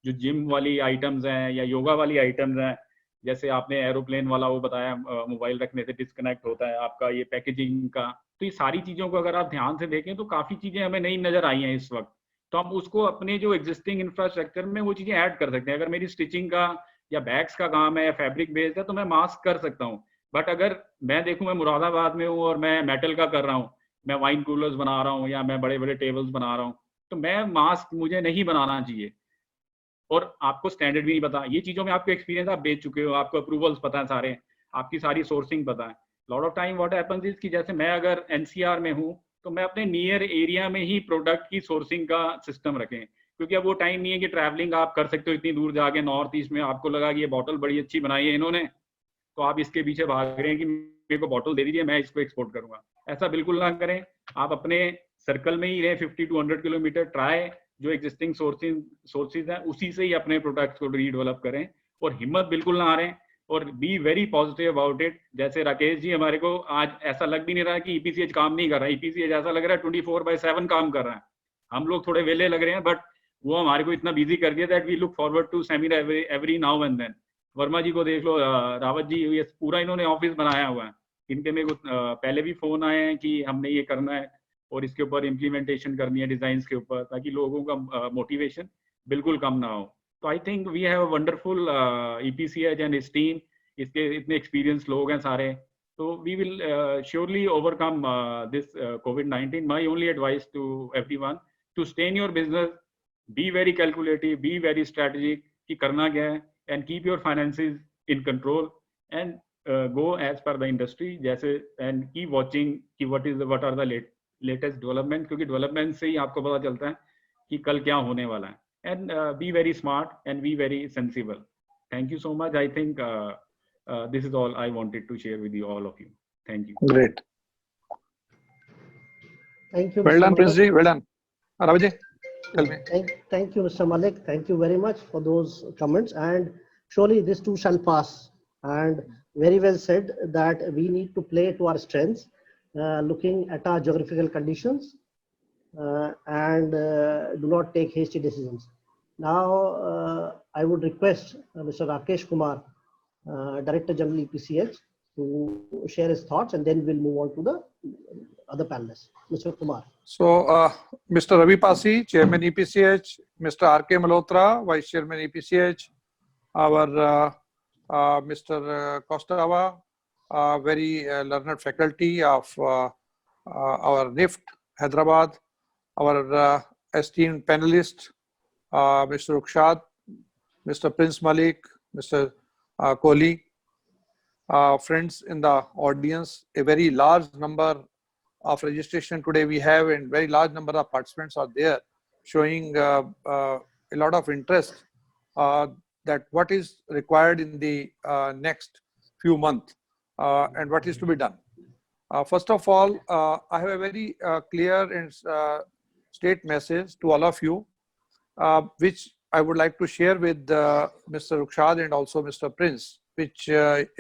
जो जिम वाली आइटम्स हैं या योगा वाली आइटम्स हैं, जैसे आपने एरोप्लेन वाला वो बताया, मोबाइल रखने से डिस्कनेक्ट होता है आपका, ये पैकेजिंग का, तो ये सारी चीजों को अगर आप ध्यान से देखें तो काफी चीजें हमें नई नजर आई हैं इस वक्त। तो हम उसको अपने जो एग्जिस्टिंग इंफ्रास्ट्रक्चर में वो चीजें ऐड कर सकते हैं। अगर मेरी स्टिचिंग का या बैग्स का काम है या फैब्रिक बेस्ड है तो मैं मास्क कर सकता हूँ। बट अगर मैं देखूं मैं मुरादाबाद में हूँ और मैं मेटल का कर रहा हूँ, मैं वाइन कूलर्स बना रहा हूँ या मैं बड़े बड़े टेबल्स बना रहा हूँ, तो मैं मास्क मुझे नहीं बनाना चाहिए और आपको स्टैंडर्ड भी नहीं पता। ये चीजों में आपको एक्सपीरियंस, आप बेच चुके हो, आपको अप्रूवल्स पता है सारे, आपकी सारी सोर्सिंग पता है। Lot of time what happens is कि जैसे मैं अगर एनसीआर में हूँ तो मैं अपने नियर एरिया में ही प्रोडक्ट की सोर्सिंग का सिस्टम रखें, क्योंकि अब वो टाइम नहीं है कि ट्रैवलिंग आप कर सकते हो इतनी दूर जाके नॉर्थ ईस्ट में, आपको लगा कि ये बॉटल बड़ी अच्छी बनाई है इन्होंने तो आप इसके पीछे भाग रहे हैं कि मेरे को बॉटल दे दीजिए मैं इसको एक्सपोर्ट करूंगा। ऐसा बिल्कुल ना करें, आप अपने सर्कल में ही रहे, 50 to 100 किलोमीटर, ट्राई जो एग्जिस्टिंग सोर्सेज हैं उसी से ही अपने प्रोडक्ट्स को रीडेवलप करें और हिम्मत बिल्कुल ना हारें और be very positive about it. जैसे राकेश जी, हमारे को आज ऐसा लग भी नहीं रहा कि ईपीसीएच काम नहीं कर रहा है, ईपीसीएच ऐसा लग रहा है 24/7 काम कर रहा है। हम लोग थोड़े वेले लग रहे हैं बट वो हमारे को इतना बिजी कर दिया that we look forward to seminar every now and then. Verma ji को देख लो, रावत जी, ये पूरा इन्होंने ऑफिस बनाया हुआ है। इनके मेरे को पहले भी फोन आए हैं कि हमने ये करना है और इसके ऊपर इम्प्लीमेंटेशन करनी है डिजाइन के ऊपर, ताकि लोगों का मोटिवेशन बिल्कुल कम ना हो। तो I think we have a wonderful EPCH and his team, इसके इतने एक्सपीरियंस लोग हैं सारे, तो we will surely overcome this COVID-19। My only advice to everyone to stay in your business, be very calculative, be very strategic कि करना क्या है, and keep your finances in control and go as per the industry जैसे, and keep watching कि what are the latest development, क्योंकि development से ही आपको पता चलता है कि कल क्या होने वाला है। and be very smart and be very sensible. Thank you so much. I think this is all I wanted to share with you, all of you. Thank you. Great. Thank you. Well Mr. done, Malik. Prince ji. Well done. Ravaji, tell me. Thank you, Mr. Malik. Thank you very much for those comments. And surely this too shall pass. And very well said that we need to play to our strengths, looking at our geographical conditions, and do not take hasty decisions. Now, I would request Mr. Rakesh Kumar, Director General EPCH, to share his thoughts, and then we'll move on to the other panelists. Mr. Kumar. So, Mr. Ravi Pasi, Chairman EPCH, Mr. R.K. Malhotra, Vice Chairman EPCH, our Mr. Kostava, very learned faculty of our NIFT, Hyderabad, our esteemed panelists, Mr. Rukshad, Mr. Prince Malik, Mr. Kohli, friends in the audience, a very large number of registration today we have, and very large number of participants are there, showing a lot of interest that what is required in the next few months and what is to be done. First of all, I have a very clear and straight message to all of you, which I would like to share with Mr. Rukshad and also Mr. Prince, which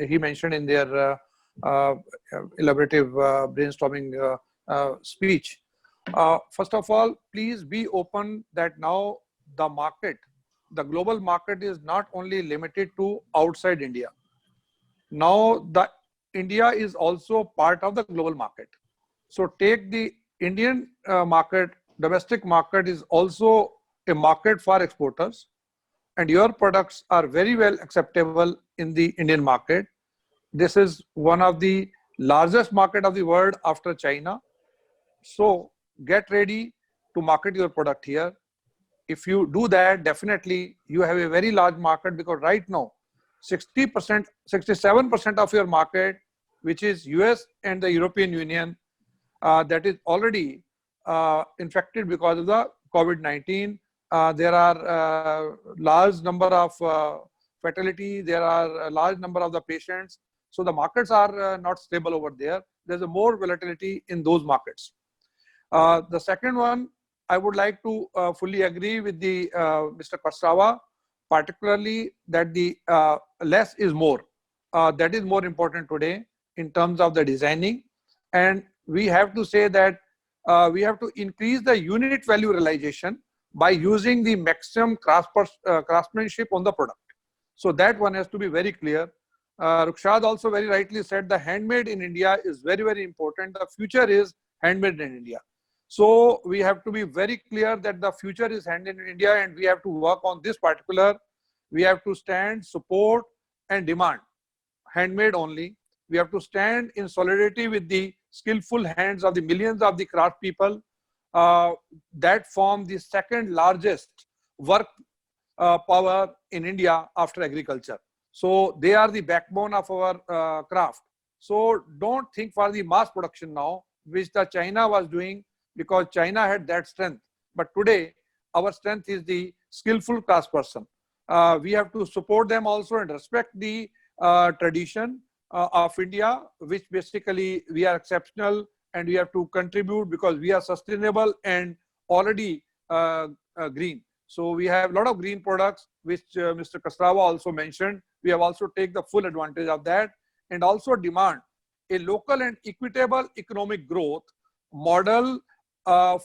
he mentioned in their elaborative brainstorming speech. First of all, please be open that now the market, the global market, is not only limited to outside India. Now the India is also part of the global market. So take the Indian market, domestic market is also a market for exporters. and your products are very well acceptable in the Indian market. This is one of the largest market of the world after China. So get ready to market your product here. If you do that, definitely you have a very large market, because right now 60%, 67% of your market, which is US and the European Union, that is already infected because of the COVID-19. There are large number of fatality. There are a large number of the patients. So the markets are not stable over there. There's a more volatility in those markets. The second one, I would like to fully agree with the Mr. Kasrawa, particularly that the less is more. That is more important today in terms of the designing. And we have to say that we have to increase the unit value realization by using the maximum craftsmanship on the product. So that one has to be very clear. Rukshad also very rightly said the handmade in India is very, very important. The future is handmade in India. So we have to be very clear that the future is handmade in India, and we have to work on this particular. We have to stand, support and demand handmade only. We have to stand in solidarity with the skillful hands of the millions of the craft people that form the second largest work power in India after agriculture. So they are the backbone of our craft. So don't think for the mass production now, which the China was doing, because China had that strength. But today, our strength is the skillful craftsperson. We have to support them also and respect the tradition of India, which basically we are exceptional, and we have to contribute because we are sustainable and already green. So we have a lot of green products, which Mr. Kasrawa also mentioned. We have also take the full advantage of that, and also demand a local and equitable economic growth model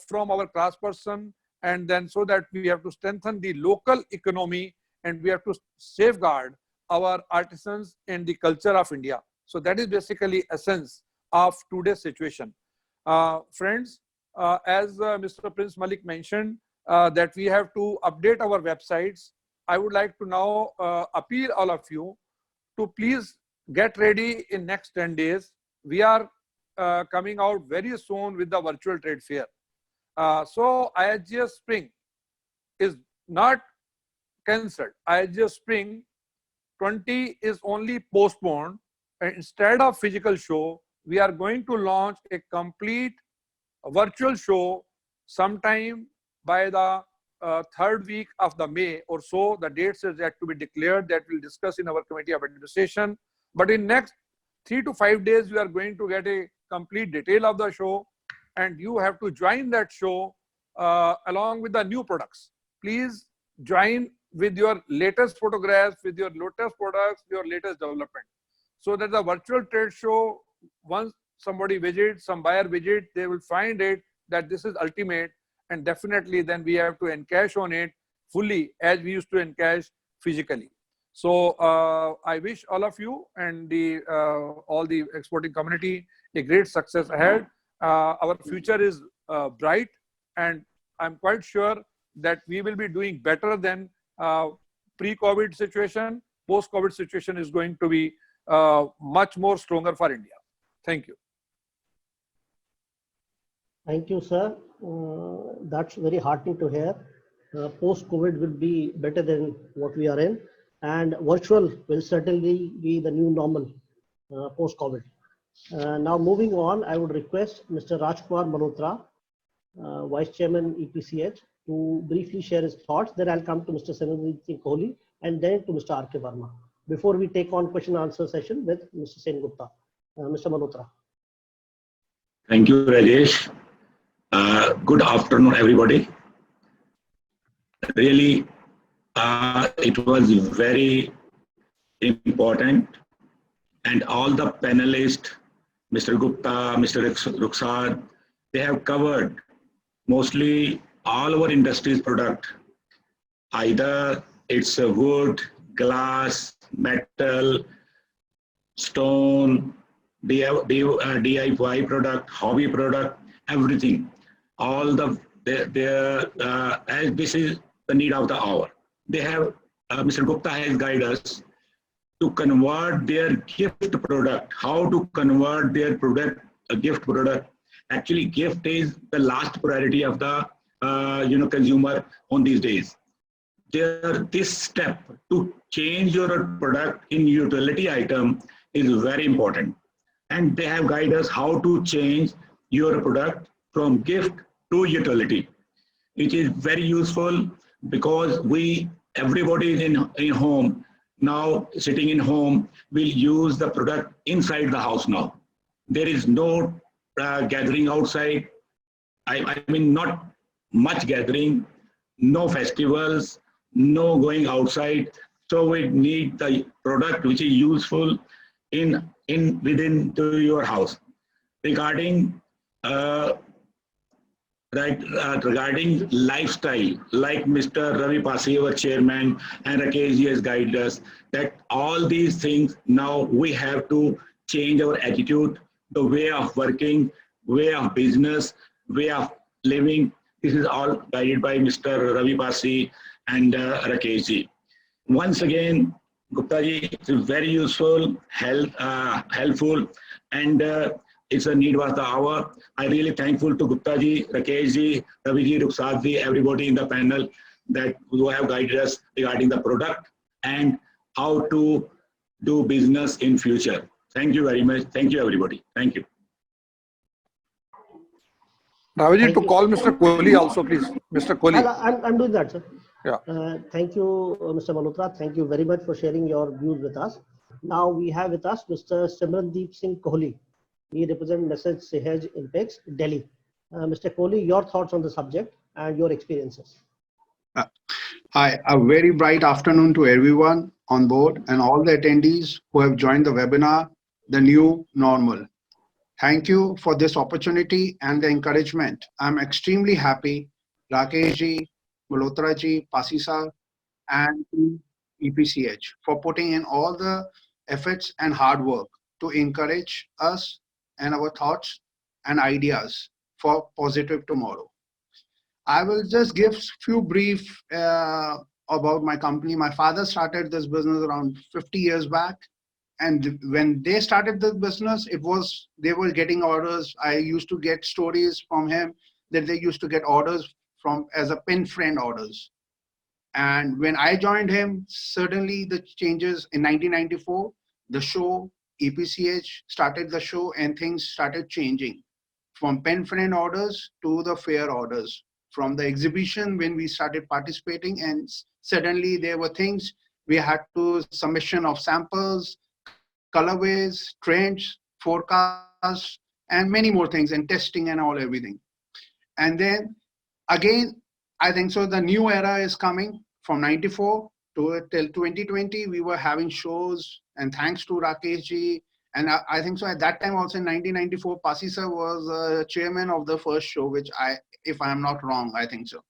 from our craftsperson, and then so that we have to strengthen the local economy, and we have to safeguard our artisans and the culture of India. So that is basically essence of today's situation. Friends, as Mr. Prince Malik mentioned, that we have to update our websites. I would like to now appeal all of you to please get ready in next 10 days. We are coming out very soon with the virtual trade fair. So ISGS Spring is not cancelled. ISGS Spring 20 is only postponed. And instead of physical show, we are going to launch a complete virtual show sometime by the third week of the May or so. The dates is yet to be declared, that we'll discuss in our committee of administration. But in next 3 to 5 days, we are going to get a complete detail of the show, and you have to join that show along with the new products. Please join with your latest photographs, with your latest products, your latest development, so that the virtual trade show, once somebody visits, some buyer visit, they will find it that this is ultimate, and definitely then we have to encash on it fully as we used to encash physically. So I wish all of you and the all the exporting community a great success ahead. Our future is bright, and I'm quite sure that we will be doing better than pre-COVID situation. Post-COVID situation is going to be much more stronger for India. Thank you. Thank you, sir. That's very heartening to hear. Post-COVID will be better than what we are in, and virtual will certainly be the new normal post-COVID. Now moving on, I would request Mr. Rajkumar Malhotra, Vice Chairman EPCH, to briefly share his thoughts. Then I'll come to Mr. Senandra Singh Kohli and then to Mr. R.K. Verma before we take on question and answer session with Mr. Sen Gupta. Mr. Malhotra. Thank you, Rajesh. Good afternoon, everybody. Really, it was very important, and all the panelists, Mr. Gupta, Mr. Rukshad, they have covered mostly all our industry's product. Either it's a wood, glass, metal, stone, DIY product, hobby product, everything. All the as this is the need of the hour. They have Mr. Gupta has guided us to convert their gift product, how to convert their product, a gift product. Actually, gift is the last priority of the consumer on these days. This step to change your product in utility item is very important. And they have guided us how to change your product from gift to utility. It is very useful because everybody is in home now, sitting in home, will use the product inside the house now. There is no gathering outside. I mean, not much gathering, no festivals, no going outside. So we need the product which is useful within your house. Regarding regarding lifestyle, like Mr. Ravi Pasi, our chairman, and Rakesh ji has guided us, that all these things now we have to change our attitude, the way of working, way of business, way of living. This is all guided by Mr. Ravi Pasi and Rakesh ji. Once again, Gupta ji, it's very useful, helpful, and it's a need was the hour. I'm really thankful to Gupta ji, Rakesh ji, Ravi ji, Rukhsat ji, everybody in the panel that who have guided us regarding the product and how to do business in future. Thank you very much. Thank you, everybody. Thank you. Raviji, to call Mr. Kohli also, please. Mr. Kohli. I'm doing that, sir. Yeah. Thank you, Mr. Malhotra. Thank you very much for sharing your views with us. Now we have with us Mr. Simrandeep Singh Kohli. He represents Message Sehaj Impex, Delhi. Mr. Kohli, your thoughts on the subject and your experiences. Hi, a very bright afternoon to everyone on board and all the attendees who have joined the webinar, The New Normal. Thank you for this opportunity and the encouragement. I'm extremely happy, Rakesh ji, Malhotra ji, Pasi sir, and EPCH for putting in all the efforts and hard work to encourage us and our thoughts and ideas for positive tomorrow. I will just give few brief about my company. My father started this business around 50 years back. And when they started the business, they were getting orders. I used to get stories from him that they used to get orders from as a pin friend orders. And when I joined him, certainly the changes in 1994, the show, EPCH started the show and things started changing from pen friend orders to the fair orders. From the exhibition when we started participating, and suddenly there were things we had to submission of samples, colorways, trends, forecasts, and many more things, and testing and everything. And then again, I think so the new era is coming from 94 to till 2020. We were having shows, and thanks to Rakesh ji, and I think so at that time also in 1994, Pasi sir was chairman of the first show, which if I'm not wrong, I think so.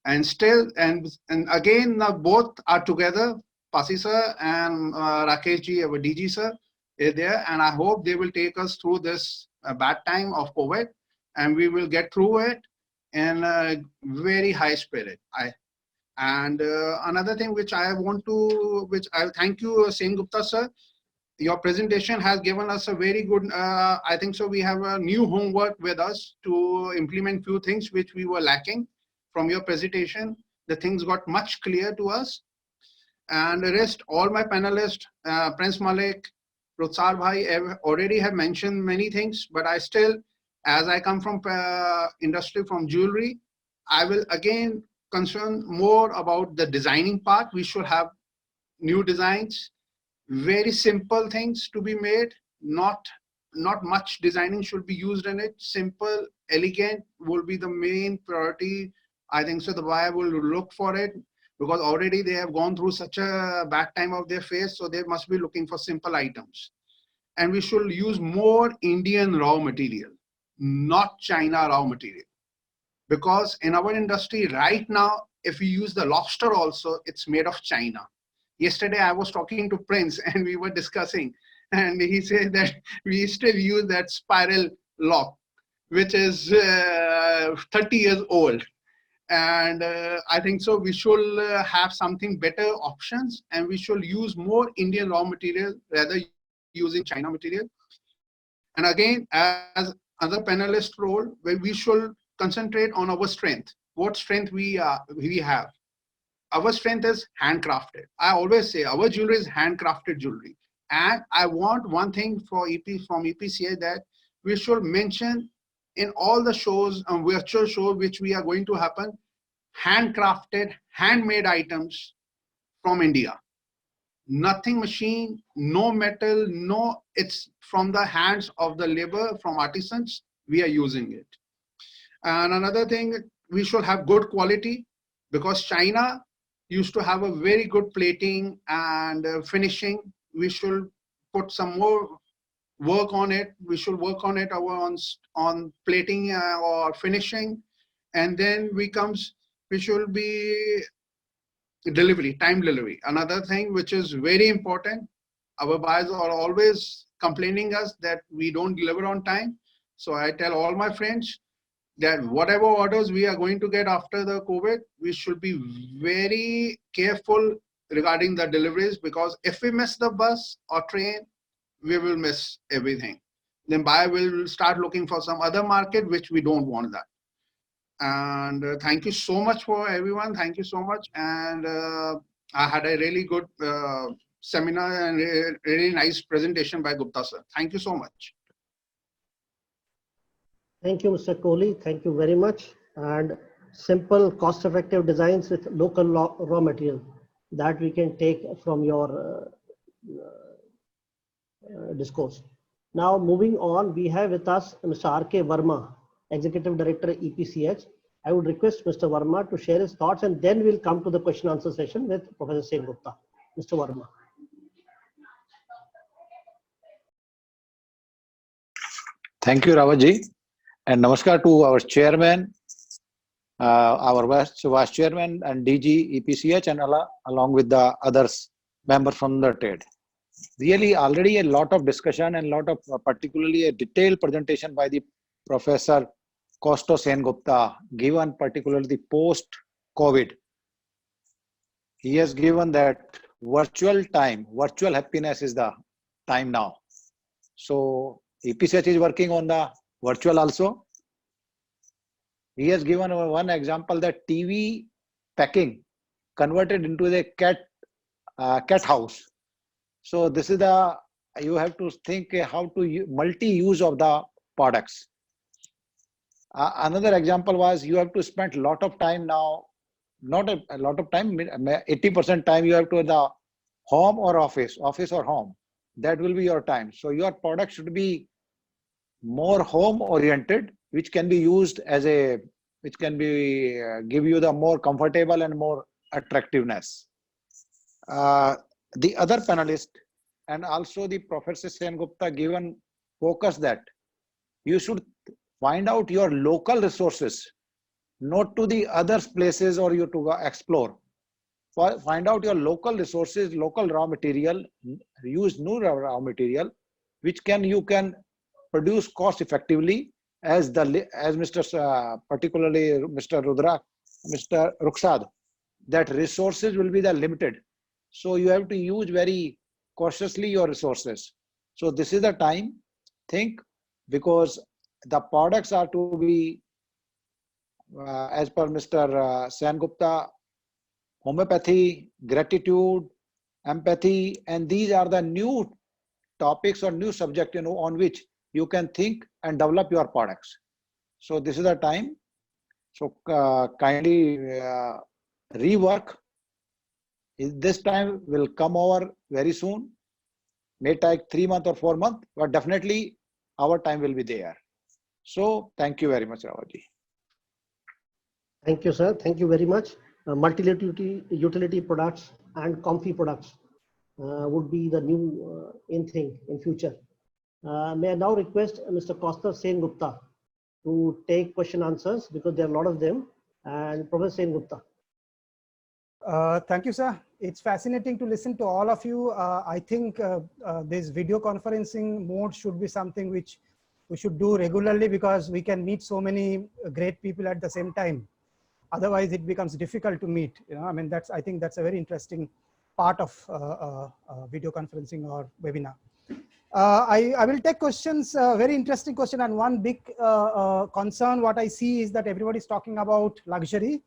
And still, and again, now both are together, Pasi sir and Rakesh ji, our DG sir, is there, and I hope they will take us through this bad time of COVID, and we will get through it in a very high spirit. Another thing which I thank you, Sen Gupta sir. Your presentation has given us a very good, I think so we have a new homework with us to implement few things which we were lacking from your presentation. The things got much clear to us. And the rest, all my panelists, Prince Malik, Rukhsar Bhai already have mentioned many things, but I still, as I come from industry, from jewelry, I will again concern more about the designing part. We should have new designs, very simple things to be made, not much designing should be used in it. Simple, elegant will be the main priority. I think so the buyer will look for it, because already they have gone through such a bad time of their face, so they must be looking for simple items. And we should use more Indian raw material, not China raw material. Because in our industry right now, if we use the lobster also, it's made of China. Yesterday I was talking to Prince and we were discussing, and he said that we still use that spiral lock, which is 30 years old. And I think so we should have something better options, and we should use more Indian raw material rather using China material. And again, as other panelist role, where we should concentrate on our strength, what strength we have. Our strength is handcrafted. I always say our jewelry is handcrafted jewelry. And I want one thing for from EPCA, that we should mention in all the shows and virtual shows which we are going to happen, handcrafted, handmade items from India. Nothing machine, no metal, no, it's from the hands of the labor, from artisans, we are using it. And another thing, we should have good quality, because China used to have a very good plating and finishing. We should put some more work on it. We should work on it on plating or finishing. And then we should be delivery, time delivery. Another thing which is very important, our buyers are always complaining us that we don't deliver on time. So I tell all my friends that whatever orders we are going to get after the COVID, we should be very careful regarding the deliveries, because if we miss the bus or train, we will miss everything. Then buyer will start looking for some other market, which we don't want that. And thank you so much for everyone. Thank you so much. And I had a really good seminar and a really nice presentation by Gupta sir. Thank you so much. Thank you, Mr. Kohli. Thank you very much. And simple, cost-effective designs with local raw material that we can take from your discourse. Now, moving on, we have with us Mr. R.K. Verma, Executive Director, EPCH. I would request Mr. Verma to share his thoughts, and then we'll come to the question answer session with Professor Sen Gupta. Mr. Verma. Thank you, Ravaji. And namaskar to our chairman, our vice chairman and DG EPCH, and along with the others members from the trade. Really, already a lot of discussion and lot of particularly a detailed presentation by the Professor Kaustav Sen Gupta, given particularly the post-COVID. He has given that virtual time, virtual happiness is the time now. So EPCH is working on the virtual also. He has given one example that TV packing converted into the cat house. So this is you have to think how to multi-use of the products. Another example was you have to spend a lot of time now, not a lot of time, 80% time you have to the home or office or home. That will be your time. So your product should be more home oriented, which can be used as which can be give you the more comfortable and more attractiveness. The other panelist and also the Professor Sen Gupta given focus that you should find out your local resources, not to the other places or you to explore. Find out your local resources, local raw material, use new raw material, which you can produce cost effectively, as Mr. Particularly Mr. Rukshad, that resources will be the limited. So you have to use very cautiously your resources. So this is the time, think, because the products are to be, as per Mr. Sen Gupta, homeopathy, gratitude, empathy, and these are the new topics or new subject, on which you can think and develop your products. So this is the time. So kindly rework. This time will come over very soon. May take 3 months or 4 months, but definitely our time will be there. So thank you very much, Ravaji. Thank you, sir. Thank you very much. Multi-utility products and comfy products would be the new in thing in future. May I now request Mr. Kaustav Sen Gupta to take question answers, because there are a lot of them, and Professor Sen Gupta. Thank you, sir. It's fascinating to listen to all of you. I think this video conferencing mode should be something which we should do regularly, because we can meet so many great people at the same time. Otherwise, it becomes difficult to meet. I mean, I think that's a very interesting part of video conferencing or webinar. I will take questions, very interesting question. And one big concern what I see is that everybody's talking about luxury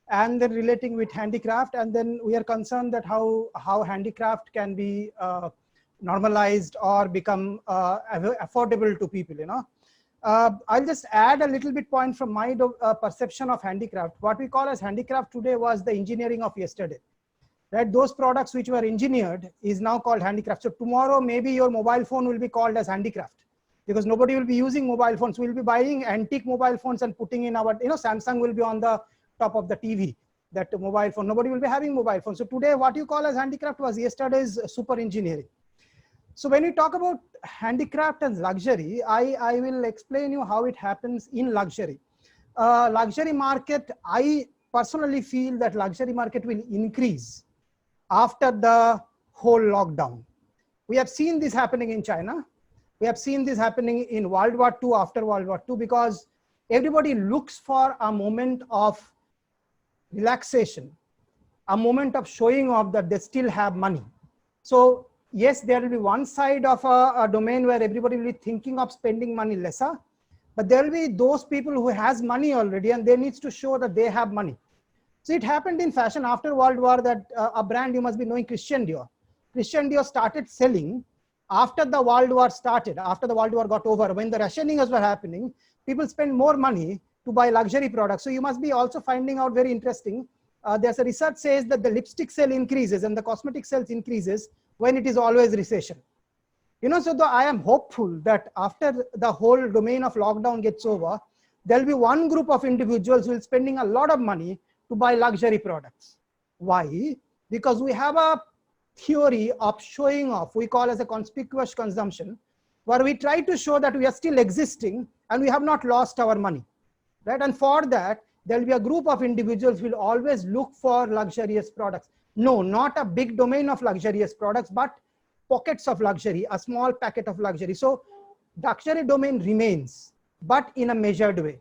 and then relating with handicraft. And then we are concerned that how handicraft can be normalized or become affordable to people, I'll just add a little bit point from my perception of handicraft. What we call as handicraft today was the engineering of yesterday. Right? Those products which were engineered is now called handicraft. So tomorrow, maybe your mobile phone will be called as handicraft because nobody will be using mobile phones. We'll be buying antique mobile phones and putting in our, Samsung will be on the top of the TV, that mobile phone. Nobody will be having mobile phones. So today, what you call as handicraft was yesterday's super engineering. So when we talk about handicraft and luxury, I will explain you how it happens in luxury. Luxury market, I personally feel that luxury market will increase after the whole lockdown. We have seen this happening in China. We have seen this happening in World War II, after World War II, because everybody looks for a moment of relaxation, a moment of showing off that they still have money. So yes, there will be one side of a domain where everybody will be thinking of spending money lesser, but there will be those people who has money already and they needs to show that they have money. So it happened in fashion after World War that a brand, you must be knowing Christian Dior. Christian Dior started selling after the World War started, after the World War got over. When the rationing was happening, people spend more money to buy luxury products. So you must be also finding out very interesting. There's a research says that the lipstick sale increases and the cosmetic sales increases when it is always recession. So though I am hopeful that after the whole domain of lockdown gets over, there'll be one group of individuals who will spending a lot of money to buy luxury products. Why? Because we have a theory of showing off, we call as a conspicuous consumption, where we try to show that we are still existing and we have not lost our money, right? And for that, there will be a group of individuals who will always look for luxurious products. No, not a big domain of luxurious products, but pockets of luxury, a small packet of luxury. So luxury domain remains, but in a measured way.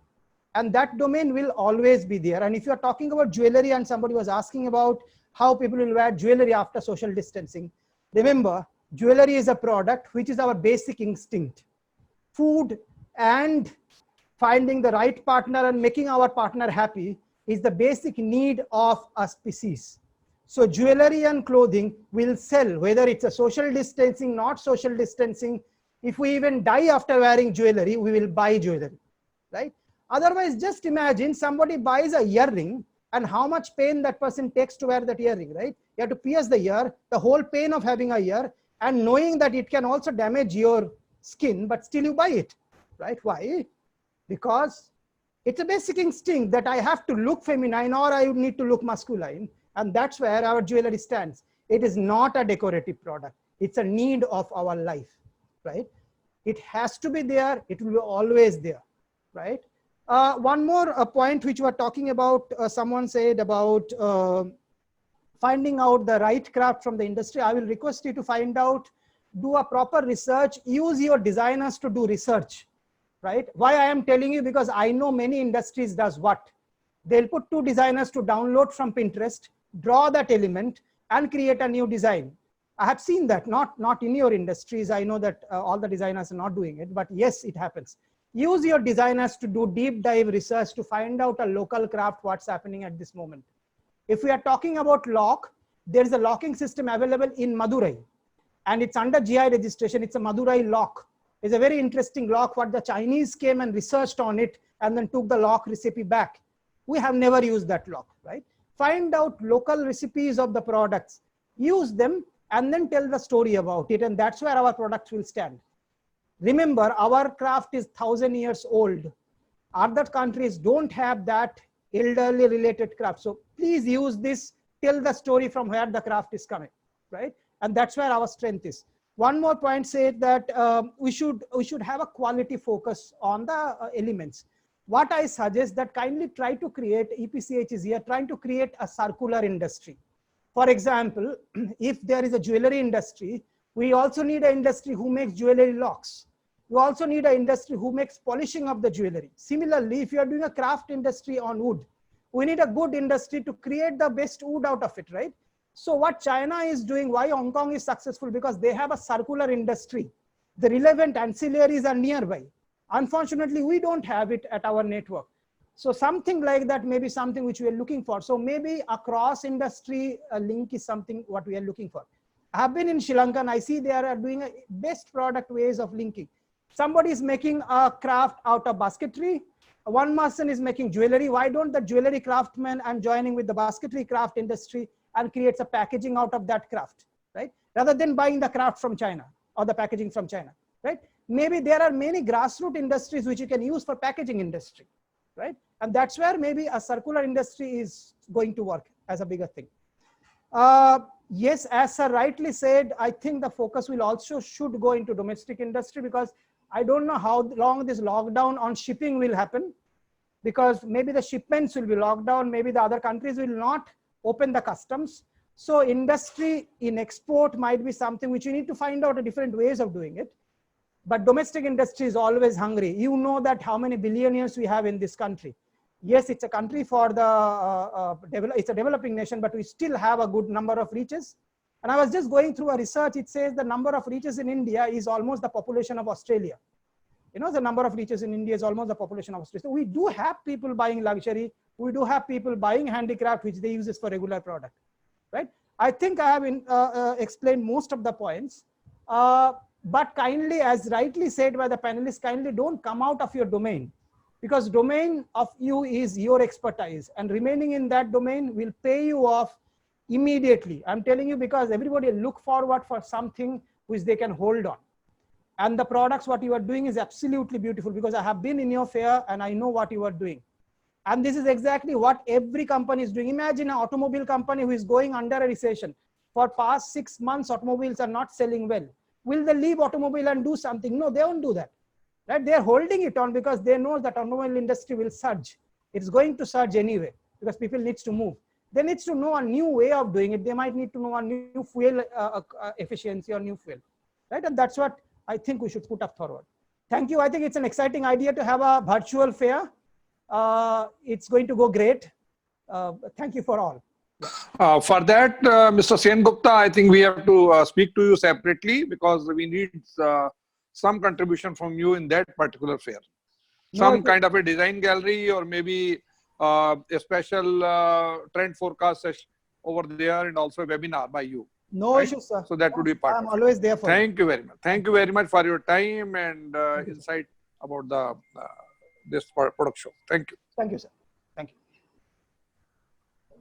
And that domain will always be there. And if you're talking about jewelry and somebody was asking about how people will wear jewelry after social distancing, remember, jewelry is a product which is our basic instinct. Food and finding the right partner and making our partner happy is the basic need of a species. So jewelry and clothing will sell, whether it's a social distancing, not social distancing. If we even die after wearing jewelry, we will buy jewelry, right? Otherwise, just imagine somebody buys a earring and how much pain that person takes to wear that earring, right? You have to pierce the ear, the whole pain of having a ear and knowing that it can also damage your skin, but still you buy it, right? Why? Because it's a basic instinct that I have to look feminine or I would need to look masculine. And that's where our jewelry stands. It is not a decorative product. It's a need of our life, right? It has to be there. It will be always there, right? One more point which we are talking about, someone said about finding out the right craft from the industry. I will request you to find out, do a proper research, use your designers to do research, right? Why I am telling you, because I know many industries does what? They'll put 2 designers to download from Pinterest, draw that element and create a new design. I have seen that, not in your industries. I know that all the designers are not doing it, but yes, it happens. Use your designers to do deep dive research to find out a local craft, what's happening at this moment. If we are talking about lock, there is a locking system available in Madurai and it's under GI registration. It's a Madurai lock. It's a very interesting lock what the Chinese came and researched on it and then took the lock recipe back. We have never used that lock, right? Find out local recipes of the products, use them and then tell the story about it. And that's where our products will stand. Remember, our craft is 1,000 years old. Other countries don't have that elderly related craft. So please use this, tell the story from where the craft is coming, right? And that's where our strength is. One more point said that we should have a quality focus on the elements. What I suggest that kindly try to create, EPCH is here, trying to create a circular industry. For example, if there is a jewelry industry, we also need an industry who makes jewelry locks. You also need an industry who makes polishing of the jewelry. Similarly, if you are doing a craft industry on wood, We need a good industry to create the best wood out of it, right? So what China is doing, why Hong Kong is successful, because they have a circular industry. The relevant ancillaries are nearby. Unfortunately, we don't have it at our network. So something like that may be something which we are looking for. So maybe a cross industry link is something what we are looking for. I have been in Sri Lanka and I see they are doing a best product ways of linking. Somebody is making a craft out of basketry. One person is making jewelry. Why don't the jewelry craftsman and joining with the basketry craft industry and creates a packaging out of that craft, right? Rather than buying the craft from China or the packaging from China, right? Maybe there are many grassroots industries which you can use for packaging industry, right? And that's where maybe a circular industry is going to work as a bigger thing. Yes, as sir rightly said, I think the focus will also should go into domestic industry, because I don't know how long this lockdown on shipping will happen, because maybe the shipments will be locked down, maybe the other countries will not open the customs. So industry in export might be something which you need to find out a different ways of doing it. But domestic industry is always hungry. You know that how many billionaires we have in this country. Yes, it's a country for the, it's a developing nation, but we still have a good number of reaches. And I was just going through a research. It says the number of reaches in India is almost the population of Australia. You know, the number of reaches in India is almost the population of Australia. So we do have people buying luxury. We do have people buying handicraft, which they use for regular product, right? I think I have explained most of the points. But kindly, as rightly said by the panelists, kindly don't come out of your domain, because domain of you is your expertise, and remaining in that domain will pay you off immediately. I'm telling you, because everybody look forward for something which they can hold on. And the products, what you are doing is absolutely beautiful, because I have been in your fair and I know what you are doing. And this is exactly what every company is doing. Imagine an automobile company who is going under a recession. For past 6 months, automobiles are not selling well. Will they leave automobile and do something? No, they won't do that. Right? They're holding it on because they know that automobile industry will surge. It's going to surge anyway because people need to move. They need to know a new way of doing it. They might need to know a new fuel efficiency or new fuel. Right? And that's what I think we should put up forward. Thank you. I think it's an exciting idea to have a virtual fair. It's going to go great. Thank you for all. For that, Mr. Sengupta, I think we have to speak to you separately, because we need some contribution from you in that particular fair. Some kind of a design gallery, or maybe a special trend forecast session over there, and also a webinar by you. No issues, sir. So that would be part. I'm always there for Thank you very much. Thank you very much for your time and insight about the this product show. Thank you. Thank you, sir. Thank you.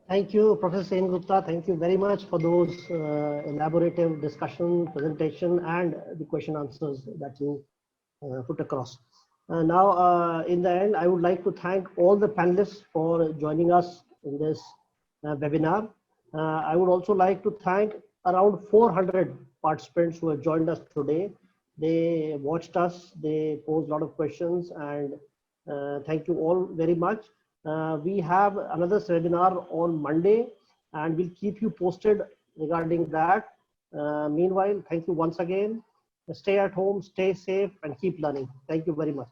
Thank you, Professor Sengupta. Thank you very much for those elaborative discussion, presentation, and the question answers that you put across. Now, in the end, I would like to thank all the panelists for joining us in this webinar. I would also like to thank around 400 participants who have joined us today. They watched us, they posed a lot of questions, and thank you all very much. We have another webinar on Monday, and we'll keep you posted regarding that. Meanwhile, thank you once again. Stay at home, stay safe, and keep learning. Thank you very much.